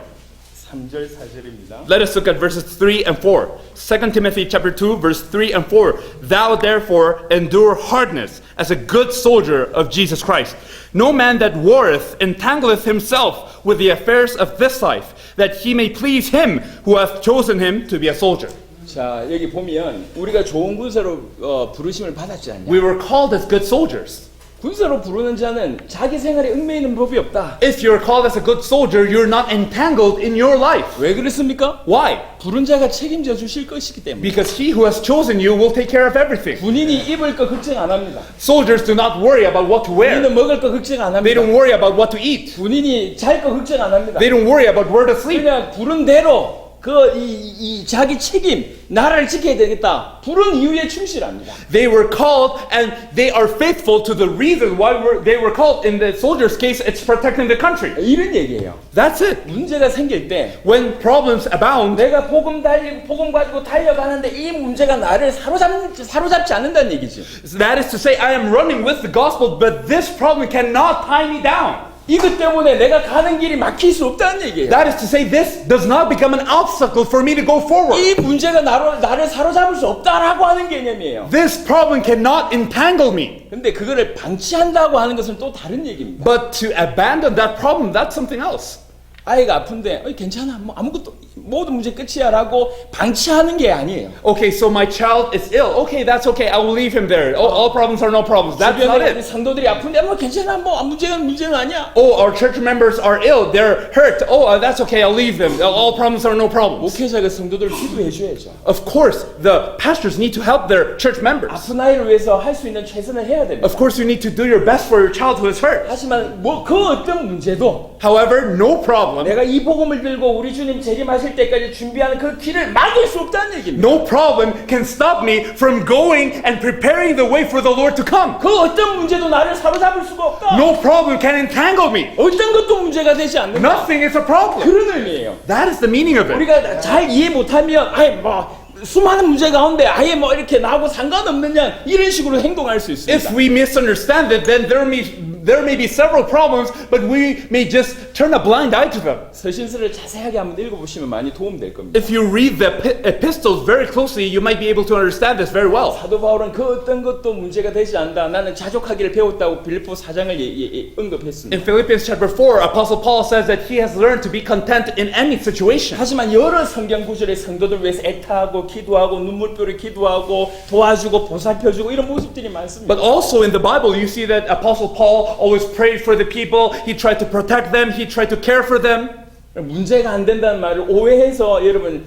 3절 4절입니다. Let us look at verses 3 and 4. 2 Timothy chapter 2, verse 3 and 4. Thou therefore endure hardness as a good soldier of Jesus Christ. No man that warreth entangleth himself with the affairs of this life, that he may please him who hath chosen him to be a soldier. 자, 여기 보면 우리가 좋은 군사로 부르심을 받았지 않냐? We were called as good soldiers. 군사로 부르는 자는 자기 생활에 얽매이는 법이 없다. If you're called as a good soldier, you're not entangled in your life. 왜 그렇습니까? Why? 부른 자가 책임져 주실 것이기 때문에. Because he who has chosen you will take care of everything. 군인이 입을 거 걱정 안 합니다. Soldiers do not worry about what to wear. 군인은 먹을 거 걱정 안 They 합니다. don't worry about what to eat. 군인이 잘 거 걱정 안 합니다. They don't worry about where to sleep. 그냥 부른 대로 이 자기 책임 나라를 지켜야 되겠다. 부른 이유에 충실합니다. They were called and they are faithful to the reason why they were called. In the soldiers' case, it's protecting the country. 이런 얘기예요. That's it. 문제가 생길 때 When problems abound, 내가 복음 가지고 달려가는데 이 문제가 나를 사로잡지 않는다는 얘기지. that is to say, I am running with the gospel, but this problem cannot tie me down. 이것 때문에 내가 가는 길이 막힐 수 없다는 얘기예요. That is to say, this does not become an obstacle for me to go forward. 이 문제가 나를 사로잡을 수 없다라고 하는 개념이에요. This problem cannot entangle me. 근데 그거를 방치한다고 하는 것은 또 다른 얘기입니다. But to abandon that problem, that's something else. 아이가 아픈데 괜찮아 뭐 아무것도 모든 문제 끝이야라고 방치하는 게 아니에요. Okay, so my child is ill. Okay, that's okay. I will leave him there. All problems are no problems. That's not 주변에 우리 it. 성도들이 아픈데 뭐 괜찮아 뭐 문제는 아니야. Oh, our church members are ill. They're hurt. Oh, that's okay. I'll leave them. All problems are no problems. 목회자가 성도들을 기도해 줘야죠. Of course, the pastors need to help their church members. 아픈 아이를 위해서 할 수 있는 최선을 해야 됩니다. Of course, you need to do your best for your child who is hurt. 하지만 뭐 그 어떤 문제도 However, no problem. 내가 이 복음을 들고 우리 주님 재림하실 때까지 준비하는 그 길을 막을 수 없다는 얘기입니다. No problem can stop me from going and preparing the way for the Lord to come. 그 어떤 문제도 나를 사로잡을 수가 없다. No problem can entangle me. 어떤 것도 문제가 되지 않는다. Nothing is a problem. 그런 의미예요. That is the meaning of it. 우리가 잘 이해 못하면 아예 뭐 수많은 문제 가운데 아예 뭐 이렇게 나하고 상관없느냐 이런 식으로 행동할 수 있습니다. If we misunderstand it, then there may be several problems, but we may just turn a blind eye to them. 서신서를 자세하게 한번 읽어보시면 많이 도움될 겁니다. If you read the epistles very closely, you might be able to understand this very well. 사도 바울은 그 어떤 것도 문제가 되지 않는다. 나는 자족하기를 배웠다고 빌립보 4장을 언급했습니다. In Philippians chapter 4, Apostle Paul says that he has learned to be content in any situation. 하지만 여러 성경 구절에 성도들 위해서 애타하고 기도하고 눈물표를 기도하고 도와주고 보살펴주고 이런 모습들이 많습니다. But also in the Bible, you see that Apostle Paul always prayed for the people. He tried to protect them. He tried to care for them. 문제가 안 된다는 말을 오해해서 여러분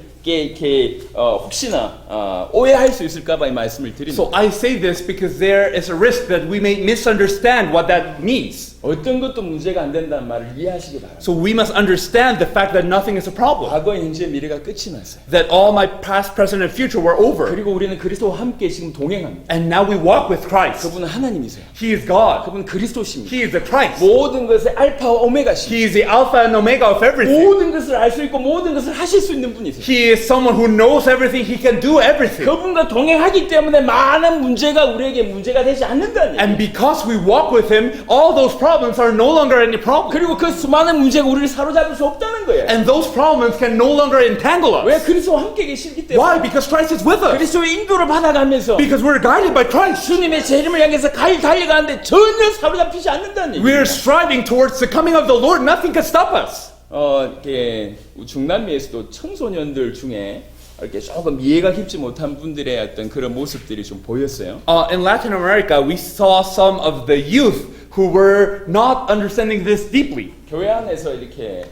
혹시나 오해할 수 있을까봐 이 말씀을 드립니다. So I say this because there is a risk that we may misunderstand what that means. 어떤 것도 문제가 안 된다는 말을 이해하시기 바랍니다. So we must understand the fact that nothing is a problem. 과거, 현재, 미래가 끝이 났어요. That all my past, present, and future were over. 그리고 우리는 그리스도와 함께 지금 동행합니다. And now we walk with Christ. 그분은 하나님이세요. He is God. 그분은 그리스도십니다. He is the Christ. 모든 것의 알파와 오메가십니다. He is the Alpha and Omega of everything. 모든 것을 알 수 있고 모든 것을 하실 수 있는 분이세요. He is someone who knows everything. He can do everything. 그분과 동행하기 때문에 많은 문제가 우리에게 문제가 되지 않는다는 And 얘기예요. because we walk with Him, all those problems are no longer any problem. 그리고 그 수많은 문제가 우리를 사로잡을 수 없다는 거예요. And those problems can no longer entangle 왜 us. 그리스도와 함께 계시기 때문에. Why? Because Christ is with us. 그리스도의 인도를 받아가면서 Because we're guided by Christ. 주님의 재림을 향해서 달려가는데 전혀 사로잡히지 않는다는 We are 얘기예요. striving towards the coming of the Lord. Nothing can stop us. 이렇게 중남미에서도 청소년들 중에 이렇게 조금 이해가 깊지 못한 분들의 어떤 그런 모습들이 좀 보였어요. In Latin America, we saw some of the youth who were not understanding this deeply. 교회 안에서 이렇게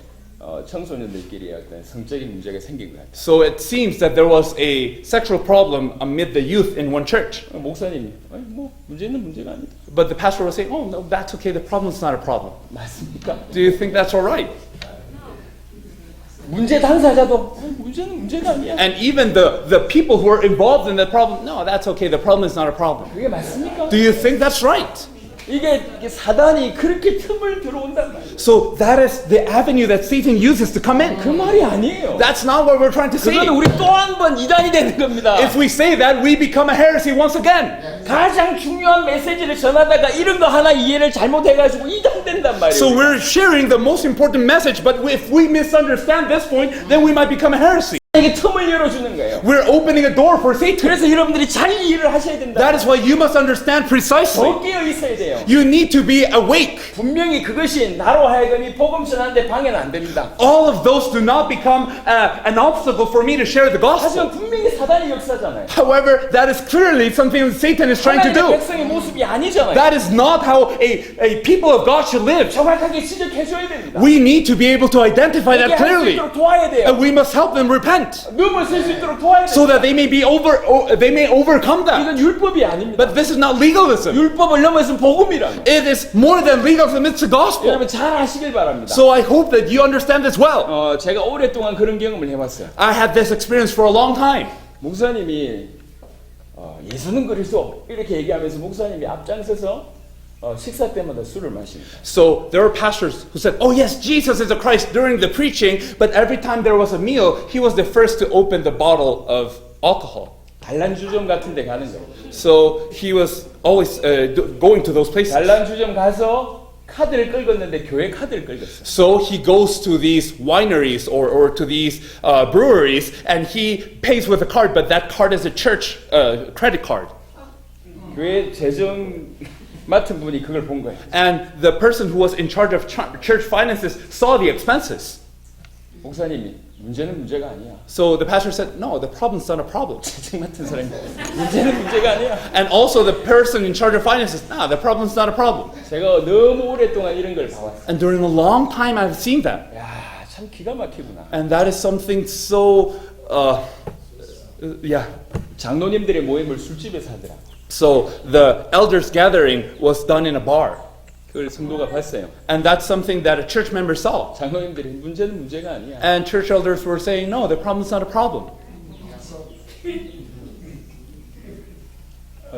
청소년들끼리 어떤 성적인 문제가 생긴 것 같아요. So it seems that there was a sexual problem amid the youth in one church. 목사님이 뭐 문제는 문제가 아니다. But the pastor was saying, oh, no, that's okay. The problem's not a problem. 맞습니까? Do you think that's all right? 문제 당사자도 문제는 문제가 아니야. And even the people who are involved in the problem, no, that's okay. The problem is not a problem. 그게 맞습니까? Do you think that's right? 이게 사단이 그렇게 틈을 들어온단 말이에요. So that is the avenue that Satan uses to come in. 그 말이 아니에요. That's not what we're trying to say. 그거는 우리 또 한 번 이단이 되는 겁니다. If we say that, we become a heresy once again. 가장 중요한 메시지를 전하다가 이런 거 하나 이해를 잘못해가지고 이단 된단 말이에요. So we're sharing the most important message, but if we misunderstand this point, then we might become a heresy. 에게 틈을 열어주는 거예요. We're opening a door for Satan. 그래서 여러분들이 잘 이해를 하셔야 된다. That is why you must understand precisely. 더 깨어 있어야 돼요. You need to be awake. 분명히 그것이 나로 하여금 이 복음 전하는데 방해는 안 됩니다. All of those do not become an obstacle for me to share the gospel. 하지만 분명히 사단의 역사잖아요. However, that is clearly something that Satan is trying to 하나님의 do. 백성의 모습이 아니잖아요. That is not how a people of God should live. 정확하게 지적해줘야 됩니다. We need to be able to identify 이게 that 할 수 clearly. 있도록 도와야 돼요. And we must help them repent 넘어설 수 있도록 도와야 돼요. so that they may they may overcome that. 이건 율법이 아닙니다. But this is not legalism. 율법을 넘어선 복음이라는. It is more than legalism, it's the gospel. 여러분 잘 아시길 바랍니다. So I hope that you understand this well. 제가 오랫동안 그런 경험을 해봤어요. I had this experience for a long time. 목사님이 예수는 그리스도 이렇게 얘기하면서 목사님이 앞장서서 식사 때마다 술을 마십니다. So there were pastors who said, "Oh yes, Jesus is the Christ" during the preaching, but every time there was a meal, he was the first to open the bottle of alcohol. 단란주점 같은 데 가는 거예요. So he was always going to those places. 단란주점 가서 카드를 긁었는데 교회 카드를 긁었어요. So he goes to these wineries or to these breweries and he pays with a card, but that card is a church credit card. 교회 재정 맡은 분이 그걸 본 거예요. And the person who was in charge of church finances saw the expenses. 목사님이 문제는 문제가 아니야. So the pastor said, "No, the problem's not a problem." 재정 맡은 사람이 문제는 문제가 아니야. And also the person in charge of finances, "No, the problem's not a problem." 제가 너무 오랫동안 이런 걸 봐왔어요. And during a long time I've seen that. 야, 참 기가 막히구나. And that is something so yeah. 장로님들의 모임을 술집에서 하더라. So the elders gathering was done in a bar. 그걸 성도가 봤어요. And that's something that a church member saw. 장로님들이 문제는 문제가 아니야. And church elders were saying, "No, the problem's not a problem."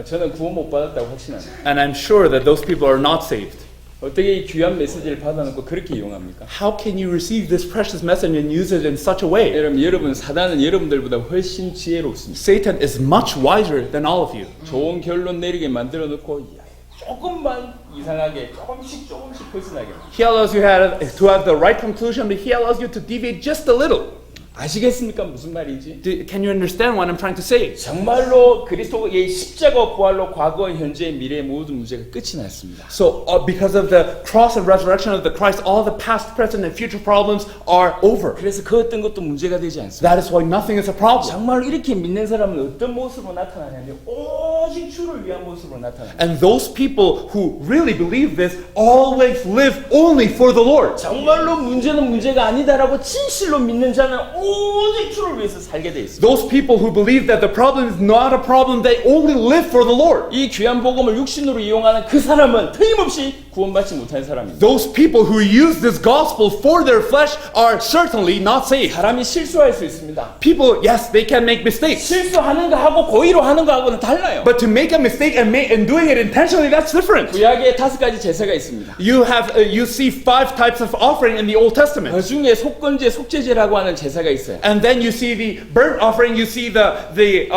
저는 구원 못 받았다고 확신합니다. And I'm sure that those people are not saved. 어떻게 이 귀한 메시지를 받아놓고 그렇게 이용합니까? How can you receive this precious message and use it in such a way? 여러분 사단은 여러분들보다 훨씬 지혜롭습니다. Satan is much wiser than all of you. 좋은 결론 내리게 만들어 놓고 조금만 이상하게 조금씩 벗어나게. He allows you to have the right conclusion, but he allows you to deviate just a little. 아시겠습니까? 무슨 말인지? Can you understand what I'm trying to say? 정말로 그리스도의 십자가 부활로 과거, 현재, 미래의 모든 문제가 끝이 났습니다. So because of the cross and resurrection of the Christ, all the past, present, and future problems are over. 그래서 그 어떤 것도 문제가 되지 않습니다. That is why nothing is a problem. 정말로 이렇게 믿는 사람은 어떤 모습으로 나타나냐면 오직 주를 위한 모습으로 나타납니다. And those people who really believe this always live only for the Lord. 정말로 문제는 문제가 아니다라고 진실로 믿는 자는 오직 주를 위해서 살게 돼 있습니다. Those people who believe that the problem is not a problem, they only live for the Lord. 이 귀한 복음을 육신으로 이용하는 그 사람은 틀림없이 구원받지 못한 사람입니다. Those people who use this gospel for their flesh are certainly not saved. 사람이 실수할 수 있습니다. People, yes, they can make mistakes. 실수하는 거 하고 고의로 하는 거 하고는 달라요. But to make a mistake and doing it intentionally, that's different. 구약에 5가지 제사가 있습니다. You see 5 types of offering in the Old Testament. 그 중에 속건제, 속죄제라고 하는 제사가 있어요. And then you see the burnt offering, you see the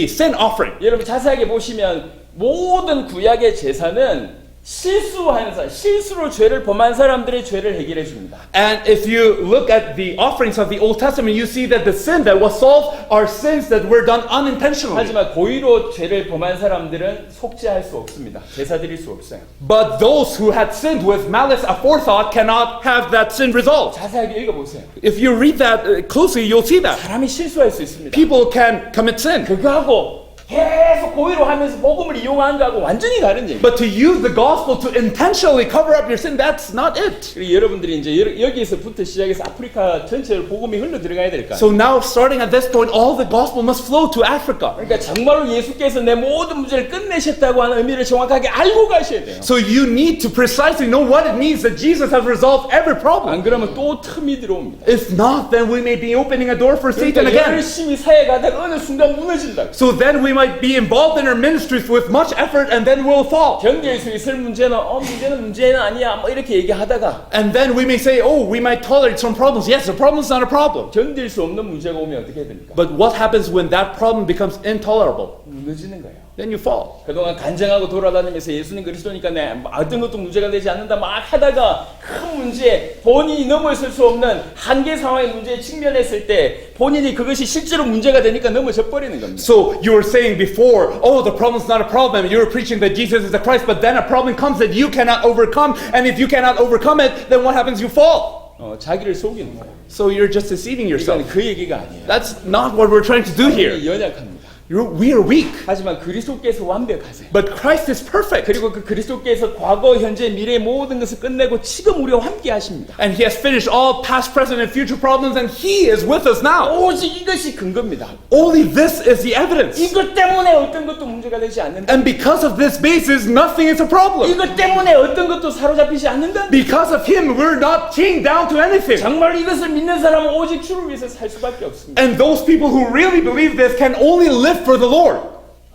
sin offering. 여러분 자세하게 보시면 모든 구약의 제사는 실수로 죄를 범한 사람들의 죄를 해결해 줍니다. And if you look at the offerings of the Old Testament, you see that the sin that was solved are sins that were done unintentionally. 하지만 고의로 죄를 범한 사람들은 속죄할 수 없습니다. 제사 드릴 수 없어요. But those who had sinned with malice aforethought cannot have that sin resolved. 자세하게 읽어보세요. If you read that closely, you'll see that. 사람이 실수할 수 있습니다. People can commit sin. 그거하고 계속 고의로 하면서 복음을 이용하는 거하고 완전히 다른 얘기예요. But to use the gospel to intentionally cover up your sin, that's not it. 그리고 여러분들이 이제 여기서부터 시작해서 아프리카 전체로 복음이 흘러 들어가야 될까? So now, starting at this point, all the gospel must flow to Africa. 그러니까 정말로 예수께서 내 모든 문제를 끝내셨다고 하는 의미를 정확하게 알고 가셔야 돼요. So you need to precisely know what it means that Jesus has resolved every problem. 안 그러면 또 틈이 들어옵니다. If not, then we may be opening a door for Satan 그러니까 again. 열심히 사역하다가 어느 순간 무너진다. So then we might be involved in our ministries with much effort and then we'll fall. 견딜 수 있을 문제는 문제는 아니야 뭐 이렇게 얘기하다가 And then we may say, oh, we might tolerate some problems. Yes, the problem's not a problem. 견딜 수 없는 문제가 오면 어떻게 해야 됩니까? But what happens when that problem becomes intolerable? 무너지는 거예요. then you fall. 그동안 간증하고 돌아다니면서 예수님 그리스도니까 내 어떤 것도 문제가 되지 않는다 막 하다가 큰 문제, 본인이 넘어설 수 없는 한계 상황의 문제에 직면했을 때 본인이 그것이 실제로 문제가 되니까 넘어져 버리는 겁니다. So you were saying before, oh, the problem's not a problem. You were preaching that Jesus is the Christ, but then a problem comes that you cannot overcome, and if you cannot overcome it, then what happens? You fall. 자기를 속이는 거예요. So you're just deceiving yourself. 이건 그 얘기가 아니에요. That's not what we're trying to do here. 연약합니다. We are weak, 하지만 그리스도께서 완벽하세요. but Christ is perfect. 그리고 그 그리스도께서 과거, 현재, 미래 모든 것을 끝내고 지금 우리와 함께 하십니다. And He has finished all past, present, and future problems, and He is with us now. 오직 이것이 근거입니다. Only this is the evidence. 이것 때문에 어떤 것도 문제가 되지 않는다. And because of this basis, nothing is a problem. 이것 때문에 어떤 것도 사로잡히지 않는다. Because of Him, we're not chained down to anything. 정말 이것을 믿는 사람은 오직 주를 위해서 살 수밖에 없습니다. And those people who really believe this can only live for the Lord.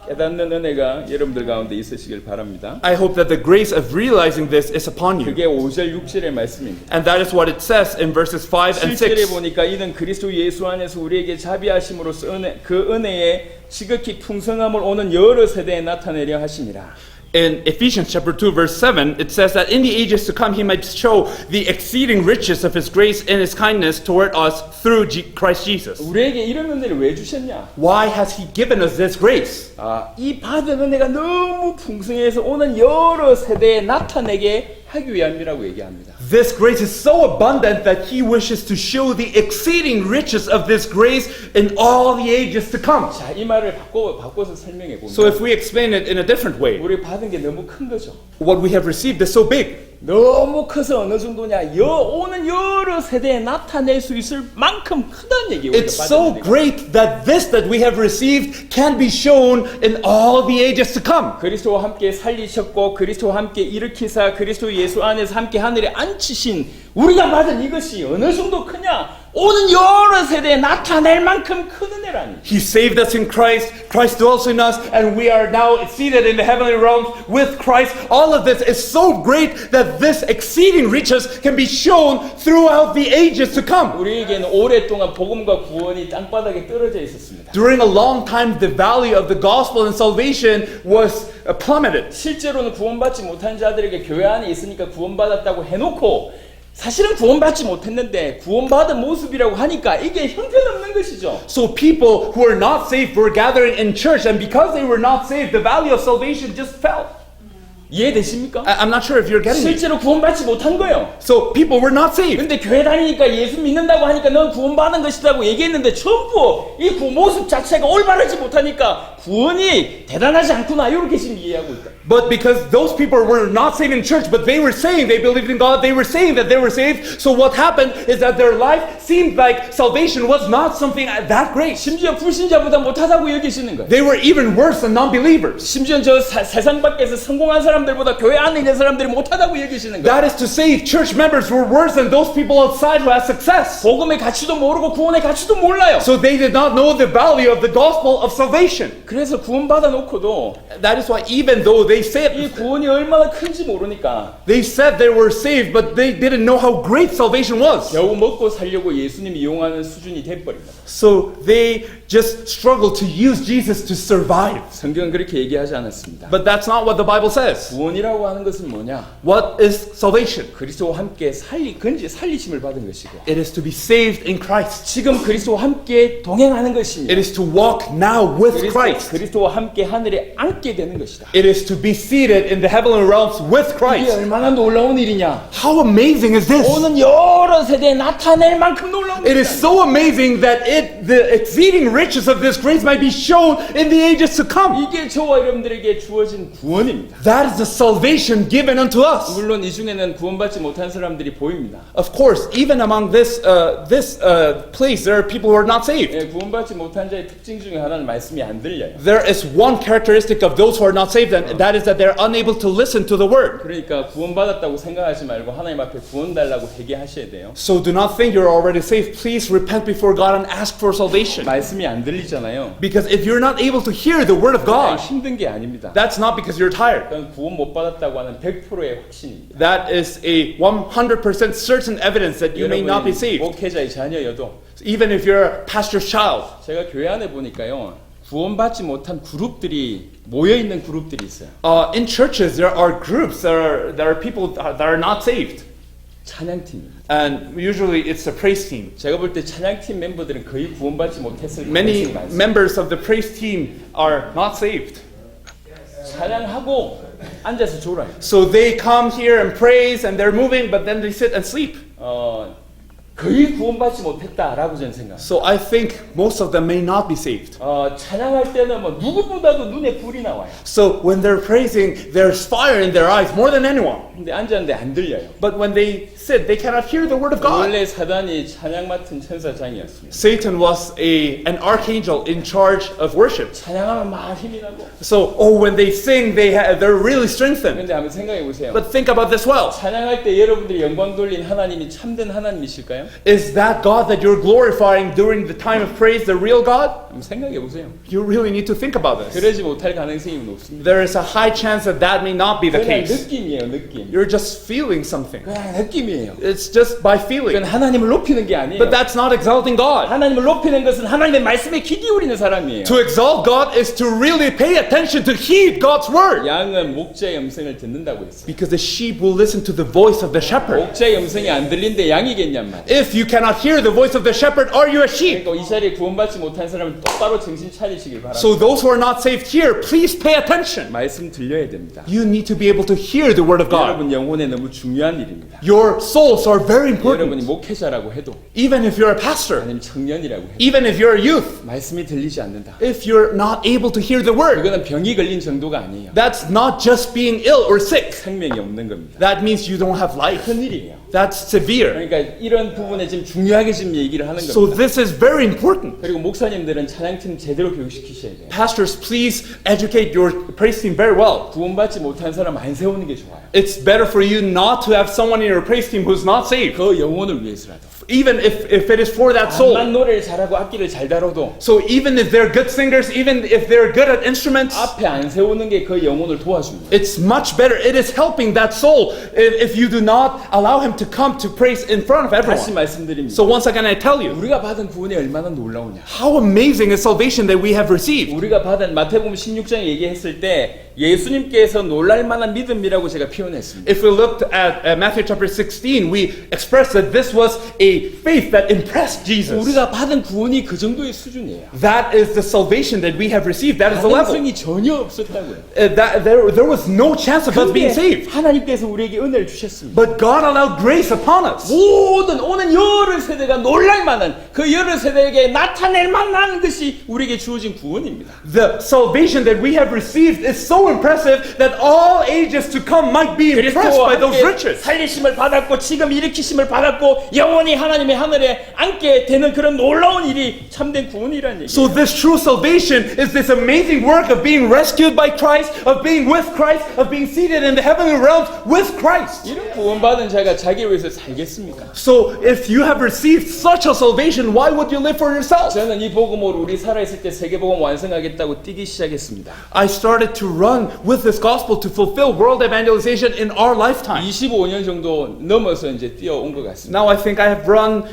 깨닫는 은혜가 여러분들 가운데 있으시길 바랍니다. I hope that the grace of realizing this is upon you. 그게 5절 6절의 말씀입니다. And that is what it says in verses 5 and 7절에 6. 보니까 이는 그리스도 예수 안에서 우리에게 자비하심으로써 그 은혜의 지극히 풍성함을 오는 여러 세대에 나타내려 하시니라. In Ephesians chapter 2 verse 7, it says that in the ages to come He might show the exceeding riches of His grace and His kindness toward us through Christ Jesus. 우리에게 이런 은혜를 왜 주셨냐? Why has He given us this grace? 이 받은 은혜가 너무 풍성해서 오는 여러 세대에 나타내게 하기 위함이라고 얘기합니다. This grace is so abundant that He wishes to show the exceeding riches of this grace in all the ages to come. 자, 이 말을 바꿔서 설명해 보면 So if we explain it in a different way, 우리 받은 게 너무 큰 거죠. what we have received is so big. 너무 커서 어느 정도냐? 오는 여러 세대에 나타낼 수 있을 만큼 크다는 얘기예요. It's so great that this that we have received can be shown in all the ages to come. 그리스도와 함께 살리셨고 그리스도와 함께 일으키사 그리스도 예수 안에서 함께 하늘에 앉히신 우리가 받은 이것이 어느 정도 크냐? 오는 여러 세대에 나타낼 만큼 큰 은혜라니. He saved us in Christ, Christ dwells in us, and we are now seated in the heavenly realms with Christ. All of this is so great that this exceeding riches can be shown throughout the ages to come. 우리에게는 오랫동안 복음과 구원이 땅바닥에 떨어져 있었습니다. During a long time, the value of the gospel and salvation was plummeted. 실제로는 구원받지 못한 자들에게 교회 안에 있으니까 구원받았다고 해놓고 사실은 구원받지 못했는데 구원받은 모습이라고 하니까 이게 형편없는 것이죠. So people who are not saved were gathering in church, and because they were not saved, the value of salvation just fell. 이해되십니까? I'm not sure if you're getting me. 실제로 구원받지 못한 거예요. So people were not saved. 근데 교회 다니니까 예수 믿는다고 하니까 넌 구원받은 것이라고 얘기했는데 전부 이 모습 자체가 올바르지 못하니까 구원이 대단하지 않구나 이렇게 지금 이해하고 있다. But because those people were not saved in church, but they were saying they believed in God, they were saying that they were saved. So what happened is that their life seemed like salvation was not something that great. 심지어 불신자보다 못하다고 여기시는 거예요. They were even worse than non-believers. 심지어 저 세상 밖에서 성공한 사람들보다 교회 안에 있는 사람들이 못하다고 여기시는 거예요. That is to say, church members were worse than those people outside who had success. 복음의 가치도 모르고 구원의 가치도 몰라요. So they did not know the value of the gospel of salvation. 그래서 구원받아 놓고도 That is why even though they 이 said 구원이 얼마나 큰지 모르니까 they were saved, but they didn't know how great salvation was. 겨우 먹고 살려고 예수님 이용하는 수준이 돼버립니다. So they just struggled to use Jesus to survive. 성경은 그렇게 얘기하지 않았습니다. But that's not what the Bible says. 구원이라고 하는 것은 뭐냐? What is salvation? 그리스도와 함께 살리심을 받은 것이고 It is to be saved in Christ. 지금 그리스도와 함께 동행하는 것입니다. It is to walk now with Christ. 그리스도와 함께 하늘에 앉게 되는 것이다. It is to be seated in the heavenly realms with 이게 Christ. 얼마나 놀라운 일이냐? How amazing is this? 오는 여러 세대에 나타낼 만큼 놀라운 It is 일이다. so amazing that the exceeding riches of this grace might be shown in the ages to come. 이게 저와 여러분들에게 주어진 구원입니다. That is the salvation given unto us. 물론 이 중에는 구원받지 못한 사람들이 보입니다. Of course, even among this place, there are people who are not saved. 예, 구원받지 못한 자의 특징 중에 하나는 말씀이 안 들려요. There is one characteristic of those who are not saved, and that is that they're unable to listen to the word. 그러니까 구원받았다고 생각하지 말고 하나님 앞에 구원 달라고 회개하셔야 돼요. So do not think you're already saved. Please repent before God and ask for salvation. 말씀이 안 들리잖아요. Because if you're not able to hear the word of 그냥 God, 힘든 게 아닙니다. that's not because you're tired. 그건 구원 못 받았다고 하는 100%의 확신입니다. That is a 100% certain evidence that you may not be 여러분이 saved. 목회자의 자녀여도 Even if you're a pastor's child. 제가 교회 안에 보니까요 구원받지 못한 그룹들이 모여 있는 그룹들이 있어요. In churches, there are groups that are people that are not saved. 찬양팀입니다. And usually it's a praise team. 제가 볼 때 찬양팀 멤버들은 거의 구원받지 못했을 Many 가능성이 많습니다. members of the praise team are not saved. 찬양하고 앉아서 졸아요. So they come here and praise and they're moving, but then they sit and sleep. 거의 구원받지 못했다라고 저는 생각합니다. So I think most of them may not be saved. 찬양할 때는 뭐 누구보다도 눈에 불이 나와요. So when they're praising, there's fire in their eyes more than anyone. 근데 앉았는데 안 들려요. But when they sit, they cannot hear the word of God. 원래 사단이 찬양 맡은 천사장이었습니다. Satan was an archangel in charge of worship. 찬양하면 막 힘이 나고. So, when they sing, they're really strengthened. 근데 한번 생각해 보세요. But think about this well. 찬양할 때 여러분들이 영광 돌린 하나님이 참된 하나님이실까요? Is that God that you're glorifying during the time of praise the real God? 한번 생각해 보세요. You really need to think about this. 그러지 못할 가능성이 높습니다. There is a high chance that may not be the 그냥 case. 느낌이에요, 느낌. You're just feeling something. 그냥 느낌이에요. It's just by 그건 feeling. 하나님을 높이는 게 아니에요. But that's not exalting God. 하나님을 높이는 것은 하나님의 말씀에 귀 기울이는 사람이에요. To exalt God is to really pay attention to heed God's word. 양은 목자의 음성을 듣는다고 했어요. Because the sheep will listen to the voice of the shepherd. 목자의 음성이 안 들린데 양이겠냔 말이에요. If you cannot hear the voice of the shepherd, are you a sheep? 그러니까 이 자리에 구원받지 못한 사람은 똑바로 정신 차리시길 바랍니다. So those who are not saved here, please pay attention. 말씀 들려야 됩니다. You need to be able to hear the word of God. 여러분 영혼에 너무 중요한 일입니다. Your souls are very 여러분이 important. 목회자라고 해도 Even if you're a pastor, 아니면 청년이라고 해도 even if you're a youth, 말씀이 들리지 않는다. if you're not able to hear the word, 그거는 병이 걸린 정도가 아니에요. that's not just being ill or sick. 생명이 없는 겁니다. That means you don't have life. 큰일이에요. That's severe. 그러니까 이런 부분에 지금 중요하게 지금 얘기를 하는 So 겁니다. this is very important. 그리고 목사님들은 찬양팀 제대로 교육시키셔야 돼요. Pastors, please educate your praise team very well. 구원받지 못한 사람 안 세우는 게 좋아요. It's better for you not to have someone in your praise team who's not saved, 그 영혼을 위해서라도. even if it is for that 암만 soul. 노래를 잘하고 악기를 잘 다뤄도 So even if they're good singers, even if they're good at instruments, 앞에 안 세우는 게 그 영혼을 도와줍니다. it's much better. It is helping that soul if you do not allow him to come to praise in front of 다시 everyone. 말씀드립니다. So once again, I tell you, 우리가 받은 구원이 얼마나 놀라우냐. how amazing is salvation that we have received. 우리가 받은 마태복음 16장 얘기했을 때 예수님께서 놀랄 만한 믿음이라고 제가 표현했습니다. If we looked at Matthew chapter 16, we expressed that this was a faith that impressed Jesus. 우리가 받은 구원이 그 정도의 수준이에요. That is the salvation that we have received. That is the level. 가능성이 전혀 없었다고요. That there was no chance of us being 근데 saved. 하나님께서 우리에게 은혜를 주셨습니다. But God allowed grace upon us. 모든 오는 여러 세대가 놀랄 만한 그 여러 세대에게 나타낼 만한 것이 우리에게 주어진 구원입니다. The salvation that we have received is so impressive that all ages to come might be impressed 그리스도와 by those 함께 riches. 살리심을 받았고 지금 일으키심을 받았고 영원히 하나님의 하늘에 앉게 되는 그런 놀라운 일이 참된 구원이라는 얘기예요. So this true salvation is this amazing work of being rescued by Christ, of being with Christ, of being seated in the heavenly realms with Christ. 이런 구원받은 자가 자기를 위해서 살겠습니까? So if you have received such a salvation, why would you live for yourself? 저는 이 복음으로 우리 살아있을 때 세계복음 완성하겠다고 뛰기 시작했습니다. I started to run with this gospel to fulfill world evangelization in our lifetime. 25년 정도 넘어서 이제 뛰어온 것 같습니다. Now I think I have run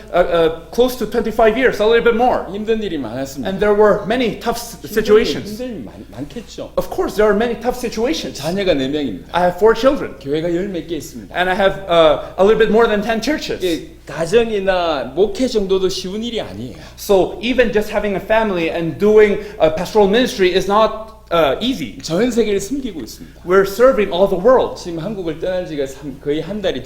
close to 25 years, a little bit more. 힘든 일이 많았습니다. And there were many tough situations. 힘든 일 많겠죠. Of course, there are many tough situations. 자녀가 4명입니다. I have 4 children, 교회가 10몇 개 있습니다. and I have a little bit more than 10 churches. 가정이나 목회 정도도 쉬운 일이 아니에요. So even just having a family and doing pastoral ministry is not easy. 전 세계를 섬기고 있습니다. We're serving all the world. 지금 한국을 떠난 지가 거의 한 달이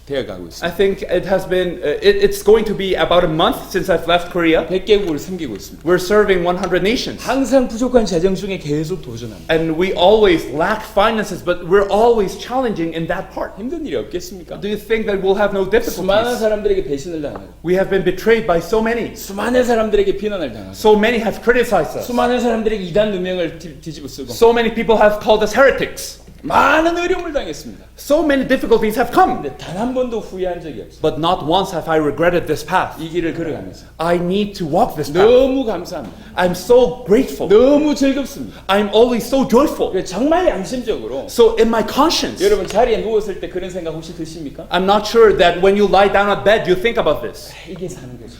되어가고 있습니다. I think it has been, it's going to be about a month since I've left Korea. 100개국을 섬기고 있습니다. We're serving 100 nations. 항상 부족한 재정 중에 계속 도전합니다. And we always lack finances, but we're always challenging in that part. 힘든 일이 없겠습니까? Do you think that we'll have no 수많은 difficulties? 사람들에게 배신을 당하고 We have been betrayed by so many. 수많은 사람들에게 비난을 당하고 So many have criticized us. 수많은 사람들에게 이단 누명을 뒤집어 쓰고 So many people have called us heretics. 많은 어려움을 당했습니다. So many difficulties have come, 근데 단 한 번도 후회한 적이 없어요. but not once have I regretted this path. 이 길을 걸어가면서 I need to walk this path. 너무 감사합니다. I'm so grateful. 너무 즐겁습니다. I'm always so joyful. 그래서 정말 양심적으로 So in my conscience, 여러분 자리에 누웠을 때 그런 생각 혹시 드십니까? I'm not sure that when you lie down on bed, you think about this. 이게 사는 거죠.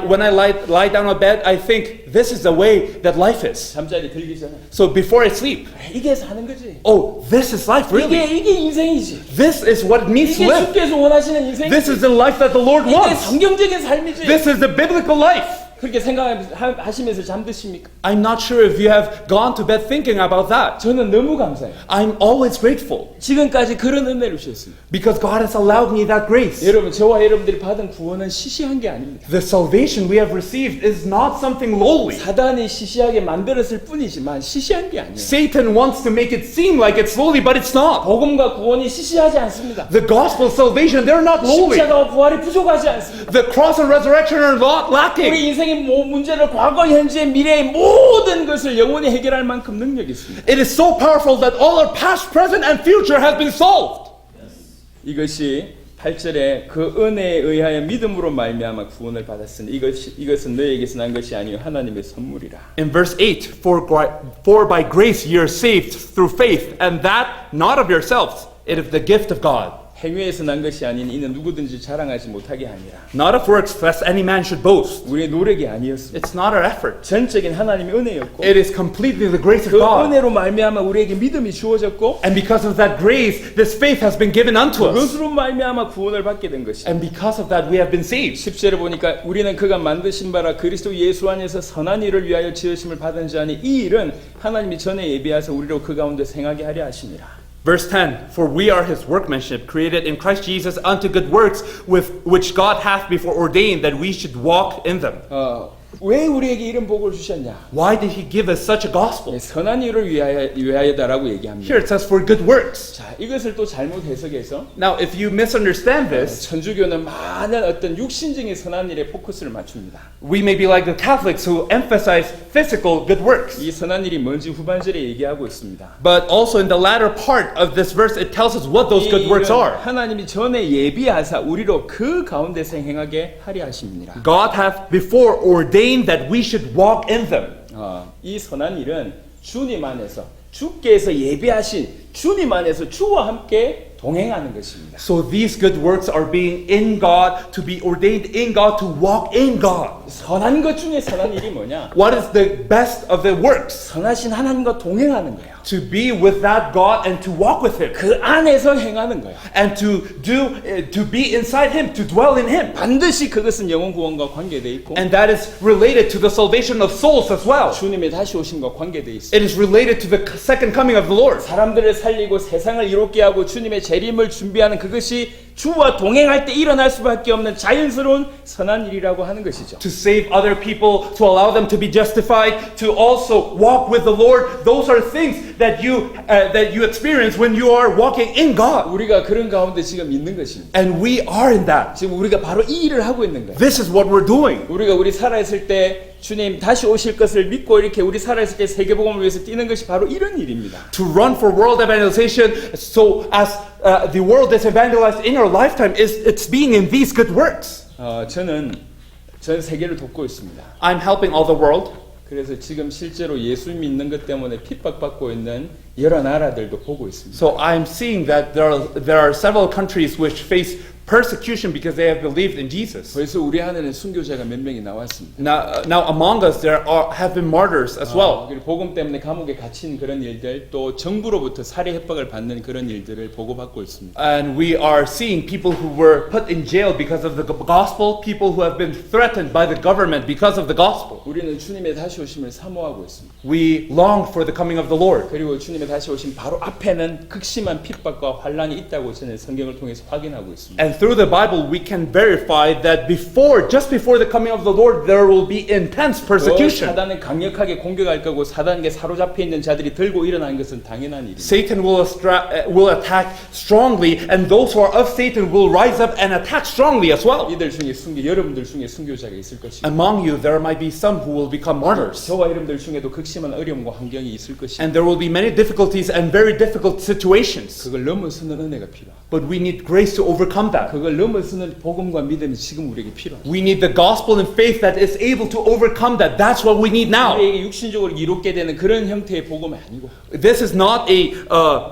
When I lie down on bed, I think this is the way that life is. 잠자리 들기 전에 So before I sleep, 이게 사는 거지. oh, this is life, really. 이게 인생이지. This is what it means to 이게 live. 주께서 원하시는 인생이지. This is the life that the Lord 이게 wants. 성경적인 삶이지. This is the biblical life. 그렇게 생각하시면서 잠드십니까? I'm not sure if you have gone to bed thinking about that. 저는 너무 감사해요. I'm always grateful 지금까지 그런 은혜를 주셨습니다. because God has allowed me that grace. 여러분 저와 여러분들이 받은 구원은 시시한 게 아닙니다. The salvation we have received is not something lowly. 사단이 시시하게 만들었을 뿐이지만 시시한 게 아니에요. Satan wants to make it seem like it's lowly, but it's not. 복음과 구원이 시시하지 않습니다. The gospel salvation, they're not lowly. 십자가와 부활이 부족하지 않습니다. The cross and resurrection are not lacking. 우리 인생의 문제를 과거, 현재, 미래의 모든 것을 영원히 해결할 만큼 능력이 있습니다. It is so powerful that all our past, present, and future has been solved. 이것이 8절에 그 은혜에 의하여 믿음으로 말미암아 구원을 받았으니 이것은 너희에게서 난 것이 아니요 하나님의 선물이라. In verse 8, for by grace ye are saved through faith, and that not of yourselves, it is the gift of God. 행위에서 난 것이 아닌 이는 누구든지 자랑하지 못하게 아니라. Not of works, lest any man should boast. 우리의 노력이 아니었습니다. It's not our effort. 전적인 하나님의 은혜였고 It is completely the grace 그 of God. 은혜로 말미암아 우리에게 믿음이 주어졌고 And because of that grace, this faith has been given unto us. 그것으로 말미암아 구원을 받게 된 것이다. And because of that, we have been saved. 10절에 보니까 우리는 그가 만드신 바라 그리스도 예수 안에서 선한 일을 위하여 지으심을 받은 자니 이 일은 하나님이 전에 예비하사 우리로 그 가운데 행하게 하려 하심이라. Verse 10, for we are his workmanship, created in Christ Jesus unto good works, with which God hath before ordained that we should walk in them. 왜 우리에게 이런 복을 주셨냐? Why did he give us such a gospel? 선한 일을 위하여다라고 얘기합니다. Here it says for good works. 자, 이것을 또 잘못 해석해서 Now, if you misunderstand this, 천주교는 많은 어떤 육신적인 선한 일에 포커스를 맞춥니다. we may be like the Catholics who emphasize physical good works. 이 선한 일이 뭔지 후반절에 얘기하고 있습니다. But also in the latter part of this verse, it tells us what those good works are. 하나님이 전에 예비하사 우리로 그 가운데서 행하게 하려 하십니다. God hath before ordained that we should walk in them. 이 선한 일은 주님 안에서 주께서 예비하신 주님 안에서 주와 함께 동행하는 것입니다. So these good works are being in God, to be ordained in God, to walk in God. 선한 것 중에 선한 일이 뭐냐? What is the best of the works? 선하신 하나님과 동행하는 거예요. To be with that God and to walk with Him. 그 안에서 행하는 거예요. And to be inside Him, to dwell in Him. 반드시 그것은 영혼 구원과 관계돼 있고 And that is related to the salvation of souls as well. 주님의 다시 오심과 관계돼 있습니다. It is related to the second coming of the Lord. 사람들을 살리고 세상을 이롭게 하고 주님의 재림을 준비하는 그것이 주와 동행할 때 일어날 수밖에 없는 자연스러운 선한 일이라고 하는 것이죠. To save other people, to allow them to be justified, to also walk with the Lord. Those are things that you experience when you are walking in God. 우리가 그런 가운데 지금 있는 것입니다. And we are in that. 지금 우리가 바로 이 일을 하고 있는 거예요. This is what we're doing. 우리가 살아있을 때 주님 다시 오실 것을 믿고 이렇게 우리 살아있을 때 세계복음을 위해서 뛰는 것이 바로 이런 일입니다. To run for world evangelization, so as the world is evangelized in our lifetime, it's being in these good works. 저는 전 세계를 돕고 있습니다. I'm helping all the world. 그래서 지금 실제로 예수 믿는 것 때문에 핍박받고 있는 여러 나라들도 보고 있습니다. So I'm seeing that there are several countries which face persecution because they have believed in Jesus. 벌써 우리 안에는 순교자가 몇 명이 나왔습니다. Now among us there have been martyrs as well. 그리고 복음 때문에 감옥에 갇힌 그런 일들, 또 정부로부터 살해 협박을 받는 그런 일들을 보고받고 있습니다. And we are seeing people who were put in jail because of the gospel, people who have been threatened by the government because of the gospel. 우리는 주님의 다시 오심을 사모하고 있습니다. We long for the coming of the Lord. 그리고 주님의 다시 오심 바로 앞에는 극심한 핍박과 환란이 있다고 저는 성경을 통해서 확인하고 있습니다. And through the Bible, we can verify that just before the coming of the Lord, there will be intense persecution. 사단은 강력하게 공격할 거고 사단에게 사로잡혀 있는 자들이 들고 일어나는 것은 당연한 일입니다. Satan will attack strongly, and those who are of Satan will rise up and attack strongly as well. 이들 중에 여러분들 중에 순교자가 있을 것입니다. Among you, there might be some who will become martyrs. 저와 여러분들 중에도 극심한 어려움과 환경이 있을 것입니다. And there will be many difficulties and very difficult situations. 그걸 넘어서는 은혜가 필요합니다. But we need grace to overcome that. 그걸 넘어서는 복음과 믿음이 지금 우리에게 필요합니다. We need the gospel and faith that is able to overcome that. That's what we need now. 우리에게 육신적으로 이롭게 되는 그런 형태의 복음이 아니고 This is not a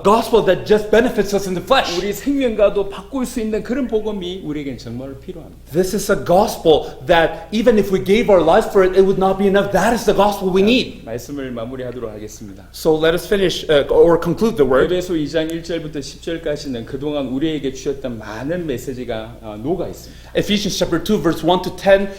gospel that just benefits us in the flesh. 우리 생명과도 바꿀 수 있는 그런 복음이 우리에겐 정말 필요합니다. This is a gospel that even if we gave our life for it, it would not be enough. That is the gospel we need. 말씀을 마무리하도록 하겠습니다. So let us finish or conclude the word. 에베소 2장 1절부터 10절까지는 그동안 우리에게 주셨던 많은 메시지가 녹아 있습니다. Ephesians chapter 2 verse 1 to 10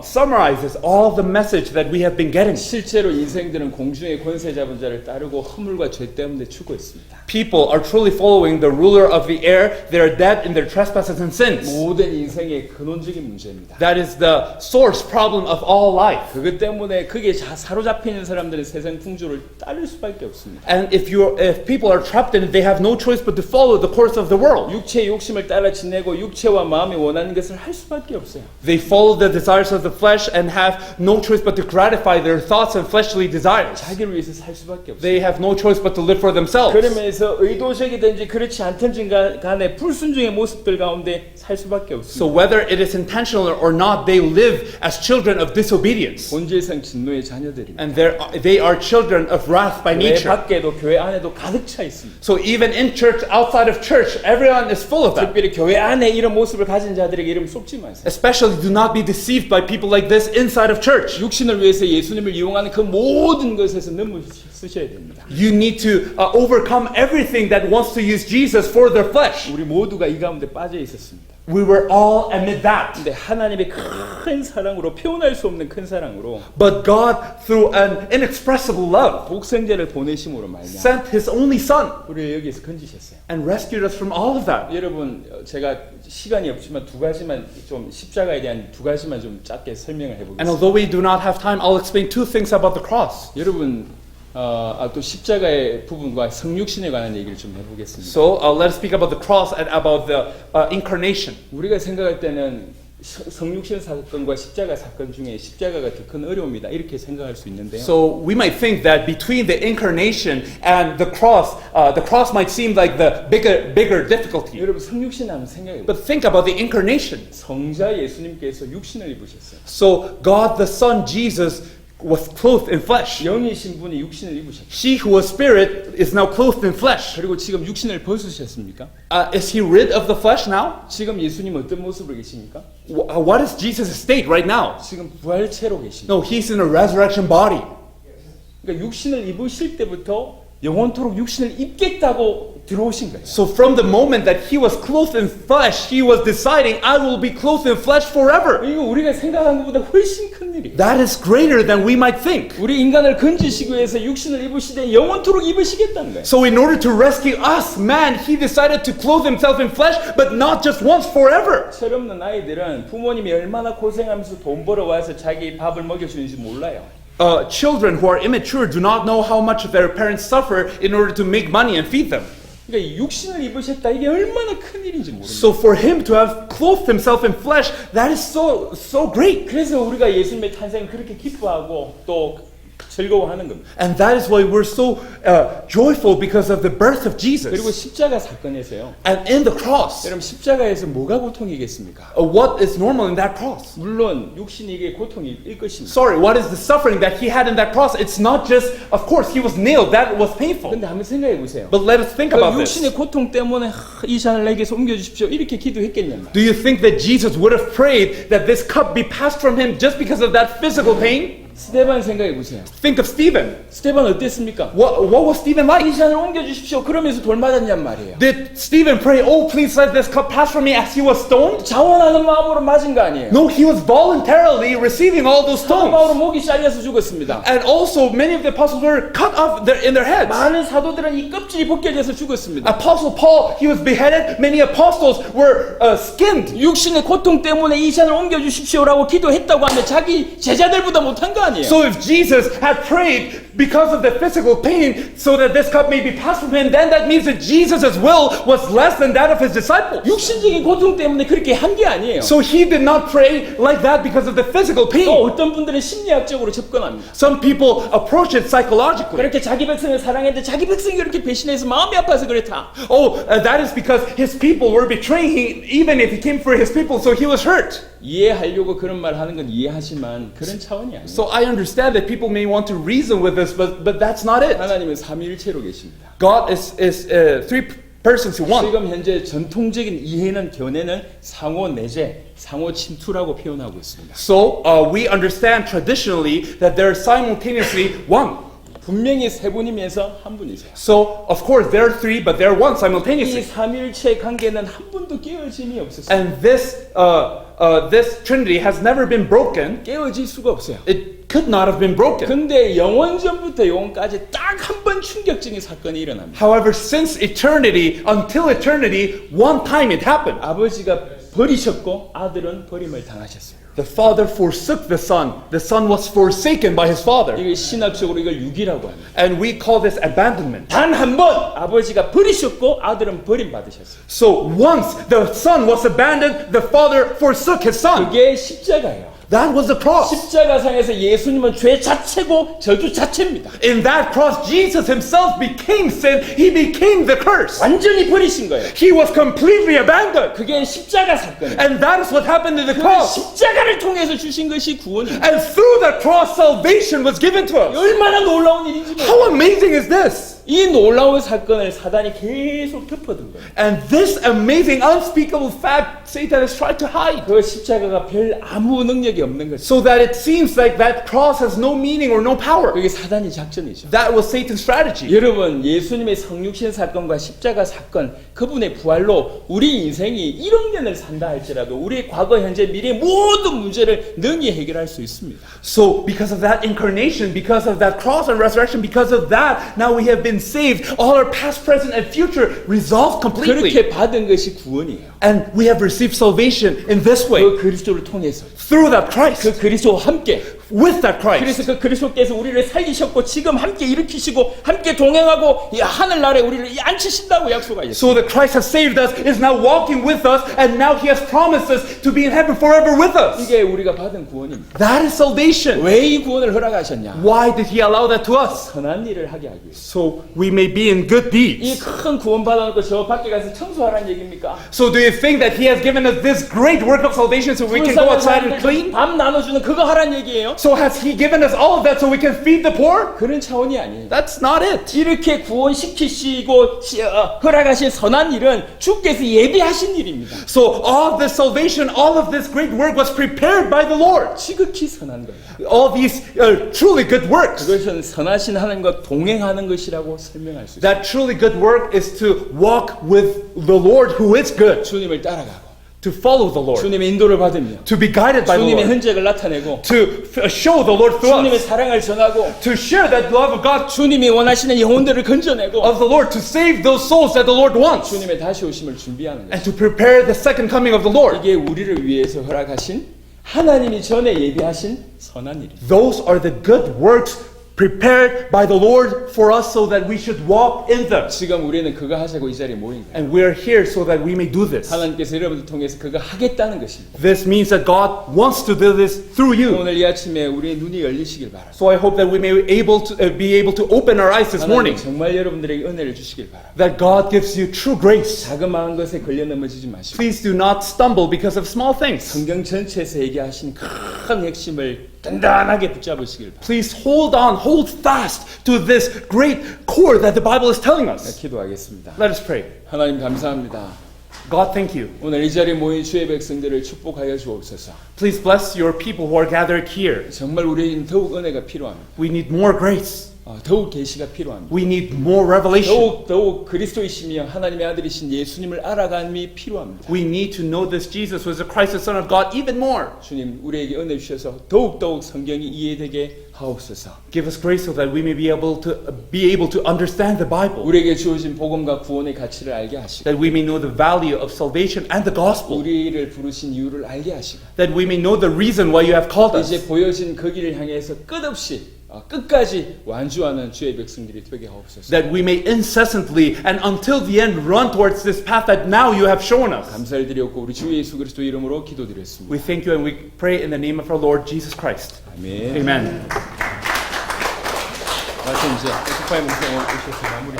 summarizes all the message that we have been getting. 실제로 인생들은 공중의 권세 잡은 자를 따르고 허물과 죄 때문에 죽고 있습니다. People are truly following the ruler of the air. They are dead in their trespasses and sins. 모든 인생의 근원적인 문제입니다. That is the source problem of all life. 그것 때문에 그게 사로잡혀 있는 사람들은 세상 풍조를 따를 수밖에 없습니다. And if people are trapped in it, they have no choice but to follow the course of the world. 육체의 욕심을 따라 지내고 육체와 마음이 원하는 것을 할 수밖에 없어요. They follow the desires of the flesh and have no choice but to gratify their thoughts and fleshly desires. 자기를 위해서 살 수밖에 없어요. They have no choice but to live for themselves. 그러면서 의도적이든지 그렇지 않든지 간에 불순종의 모습들 가운데 살 수밖에 So 없습니다. whether it is intentional or not, they live as children of disobedience. 본질상 진노의 자녀들입니다. And they are children of wrath by 교회 nature. 밖에도 교회 안에도 가득 차 있습니다. So even in church, outside of church, everyone is full of that. 특별히 교회 안에 이런 모습을 가진 자들에게 이름 쏟지 마세요. Especially do not be deceived by people like this inside of church. 육신을 위해서 예수님을 이용하는 그 모든 것에서 넘어서셔야 됩니다. You need to overcome everything that wants to use Jesus for their flesh. 우리 모두가 이 가운데 빠져 있었습니다. We were all amid that. 근데 하나님의 큰 사랑으로 표현할 수 없는 큰 사랑으로 But God, through an inexpressible love, 독생자를 보내심으로 말미암아 sent His only Son 우리를 여기서 건지셨어요. and rescued us from all of that. 여러분 제가 시간이 없지만 두 가지만 좀 십자가에 대한 두 가지만 좀 짧게 설명을 And 해보겠습니다. although we do not have time, I'll explain two things about the cross. 여러분 또 십자가의 부분과 성육신에 관한 얘기를 좀 해보겠습니다. So let us speak about the cross and about the incarnation. 우리가 생각할 때는 성육신 사건과 십자가 사건 중에 십자가가 더 큰 어려움이다 이렇게 생각할 수 있는데요. So we might think that between the incarnation and the cross might seem like the bigger difficulty. 여러분 성육신 한번 생각해 보세요. But think about the incarnation. 성자 예수님께서 육신을 입으셨어요. So God the Son Jesus was clothed in flesh. 영이신 분이 육신을 입으셨어요. He who was spirit is now clothed in flesh. 그리고 지금 육신을 벗으셨습니까? Is he rid of the flesh now? 지금 예수님 어떤 모습으로 계십니까? What is Jesus' state right now? 지금 부활체로 계십니다. No, he's in a resurrection body. 그러니까 육신을 입으실 때부터 영원토록 육신을 입겠다고 들어오신 거예요. So from the moment that he was clothed in flesh, he was deciding, I will be clothed in flesh forever. 이거 우리가 생각한 것보다 훨씬 큰 일이에요. That is greater than we might think. 우리 인간을 건지시기 위해서 육신을 입으시되 영원토록 입으시겠다는 거예요. So in order to rescue us, man, he decided to clothe himself in flesh, but not just once, forever. 철없는 아이들은 부모님이 얼마나 고생하면서 돈 벌어와서 자기 밥을 먹여주는지 몰라요. Children who are immature do not know how much their parents suffer in order to make money and feed them. 그러니까 육신을 입으셨다 이게 얼마나 큰 일인지 모릅니다. So for him to have clothed himself in flesh, that is so great. 그래서 우리가 예수님의 탄생을 그렇게 기뻐하고 또 즐거워하는 겁니다. And that is why we're so joyful because of the birth of 그리고 Jesus. 십자가 사건에서요. And in the cross, 여러분 십자가에서 뭐가 고통이겠습니까? what is normal in that cross? 물론 육신이 이게 고통일 것입니다. Sorry, what is the suffering that he had in that cross? It's not just, of course, he was nailed. That was painful. 근데 한번 생각해 보세요. But let us think 그 about this. 육신의 고통 때문에 이 잔을 내게서 옮겨주십시오 이렇게 기도했겠냐면 Do you think that Jesus would have prayed that this cup be passed from him just because of that physical pain? 스데반 생각해 보세요. Think of Stephen. 스데반 어땠습니까? What was Stephen like? 이 잔을 옮겨 주십시오. 그러면서 돌 맞았냔 말이에요. Did Stephen pray, oh, please let this cup pass from me as he was stoned? 자원하는 마음으로 맞은 거 아니에요. No, he was voluntarily receiving all those 사도 바울은 stones. 목이 잘려서 죽었습니다. And also, many of the apostles were cut off in their heads. 많은 사도들은 이 껍질이 벗겨져서 죽었습니다. Apostle Paul, he was beheaded. Many apostles were skinned. 육신의 고통 때문에 이 잔을 옮겨 주십시오라고 기도했다고 하면 자기 제자들보다 못한 거 아니에요. So if Jesus had prayed because of the physical pain so that this cup may be passed from him, then that means that Jesus' will was less than that of his disciples. 육신적인 고통 때문에 그렇게 한 게 아니에요. So he did not pray like that because of the physical 또 pain. 어떤 분들은 심리학적으로 접근합니다. Some people approach it psychologically. 그렇게 자기 백성을 사랑했는데 자기 백성이 그렇게 배신해서 마음이 아파서 그렇다. Oh, that is because his people were betraying him, even if he came for his people, so he was hurt. 이해하려고 그런 말 하는 건 이해하지만 그런 차원이 아니에요. So I understand that people may want to reason with this, but that's not it. 하나님은 삼위일체로 계십니다. God is three persons in one. 지금 현재 전통적인 이해는 견해는 상호 내재, 상호 침투라고 표현하고 있습니다. So we understand traditionally that they're simultaneously one. 분명히 세 분이면서 한 분이세요. So of course there are three, but they're one 이 simultaneously. 삼위일체 관계는 한 번도 깨어짐이 없었어요. And this Trinity has never been broken. 깨어질 수가 없어요. It could not have been broken. 근데 영원전부터 영원까지 딱 한 번 충격적인 사건이 일어납니다. However, since eternity until eternity, one time it happened. 아버지가 버리셨고 아들은 버림을 당하셨어요. The father forsook the son was forsaken by his father. 이걸 신학적으로 이걸 유기라고 합니다. And we call this abandonment. 단 한 번 아버지가 버리셨고 아들은 버림받으셨어요. So once the son was abandoned, the father forsook his son. 그게 십자가예요. That was the cross. 십자가상에서 예수님은 죄 자체고 저주 자체입니다. In that cross, Jesus himself became sin. He became the curse. 완전히 버리신 거예요. He was completely abandoned. 그게 십자가 사건이에요. And that is what happened in the 그 cross. 십자가를 통해서 주신 것이 구원입니다. And through that cross, salvation was given to us. 얼마나 놀라운 일인지 몰라요. How amazing is this? 이 놀라운 사건을 사단이 계속 덮어둔 거예요. And this amazing, unspeakable fact, Satan has tried to hide. 그 십자가가 별 아무 능력이 없는 거죠. So that it seems like that cross has no meaning or no power. 그게 사단의 작전이죠. That was Satan's strategy. 여러분, 예수님의 성육신 사건과 십자가 사건, 그분의 부활로 우리 인생이 1억 년을 산다 할지라도 우리의 과거, 현재, 미래의 모든 문제를 능히 해결할 수 있습니다. So because of that incarnation, because of that cross and resurrection, because of that, now we have been saved. All our past, present, and future resolved completely. 그렇게 받은 것이 구원이에요. And we have received salvation in this way. 그 그리스도를 통해서, Through that Christ. 그 그리스도와 함께. With that Christ. 그래서 그 그리스도께서 우리를 살리셨고 지금 함께 일으키시고 함께 동행하고 이 하늘나라에 우리를 앉히신다고 약속하셨어요. So that Christ has saved us, is now walking with us, and now He has promised us to be in heaven forever with us. 이게 우리가 받은 구원입니다. That is salvation. 왜 이 구원을 허락하셨냐? Why did He allow that to us? 선한 일을 하게 하기 위해서. So we may be in good 이 deeds. 큰 구원 받아놓고 저 밖에 가서 청소하라는 얘기입니까? So do you think that He has given us this great work of salvation so we can go outside and clean? 밥 나눠주는 그거 하라는 얘기예요? So has He given us all of that so we can feed the poor? 그런 차원이 아니에요. That's not it. 이렇게 구원시키시고 허락하신 선한 일은 주께서 예비하신 일입니다. So all of this salvation, all of this great work was prepared by the Lord. 지극히 선한 거예요. All these truly good works. 그것은 선하신 하나님과 동행하는 것이라고 설명할 수 있어요. That truly good work is to walk with the Lord who is good, 주님을 따라가고 to follow the Lord, 주님의 인도를 받으며 to be guided by the 주님의 Lord, 흔적을 나타내고 to show the Lord through 주님의 us, 사랑을 전하고 to share that love of God, 주님이 원하시는 영혼들을 건져내고 of the Lord, to save those souls that the Lord wants, 주님의 다시 오심을 준비하는 거예요. and to prepare the second coming of the Lord. 이게 우리를 위해서 허락하신 하나님이 전에 예비하신 선한 일이에요. Those are the good works prepared by the Lord for us so that we should walk in them. 지금 우리는 그거 하자고 이 자리에 모인 거예요. And we're here so that we may do this. 하나님께서 여러분들 통해서 그거 하겠다는 것입니다. This means that God wants to do this through you. 오늘 이 아침에 우리의 눈이 열리시길 바랍니다. So I hope that we may be able to open our eyes this 하나님 morning. 정말 여러분들에게 은혜를 주시길 바랍니다. That God gives you true grace. 자그마한 것에 걸려 넘어지지 마시고 Please do not stumble because of small things. 성경 전체에서 얘기하신 큰 핵심을 단단하게 붙잡으시길 바랍니다. Please hold on, hold fast to this great core that the Bible is telling us. 기도하겠습니다. Let us pray. 하나님 감사합니다. God, thank you. 오늘 이 자리에 모인 주의 백성들을 축복하여 주옵소서. Please bless your people who are gathered here. 정말 우리에게는 더욱 은혜가 필요합니다. We need more grace. 더욱 계시가 필요합니다. We need more revelation. 더욱 그리스도이시며 하나님의 아들이신 예수님을 알아감이 필요합니다. We need to know this Jesus who is the Christ, the Son of God, even more. 주님 우리에게 은혜 주셔서 더욱 성경이 이해되게 하옵소서. Give us grace so that we may be able to understand the Bible. 우리에게 주어진 복음과 구원의 가치를 알게 하시고 That we may know the value of salvation and the gospel. 우리를 부르신 이유를 알게 하시고 That we may know the reason why you have called us. 이제 보여진 그 길을 향해서 끝까지 완주하는 주의 백성들이 되게 하옵소서. That we may incessantly and until the end run towards this path that now you have shown us. 감사를 드렸고 우리 주 예수 그리스도 이름으로 기도드렸습니다. We thank you and we pray in the name of our Lord Jesus Christ. 아멘. Amen. 말씀 이제 에스파의 목사님 오셔서 마무리.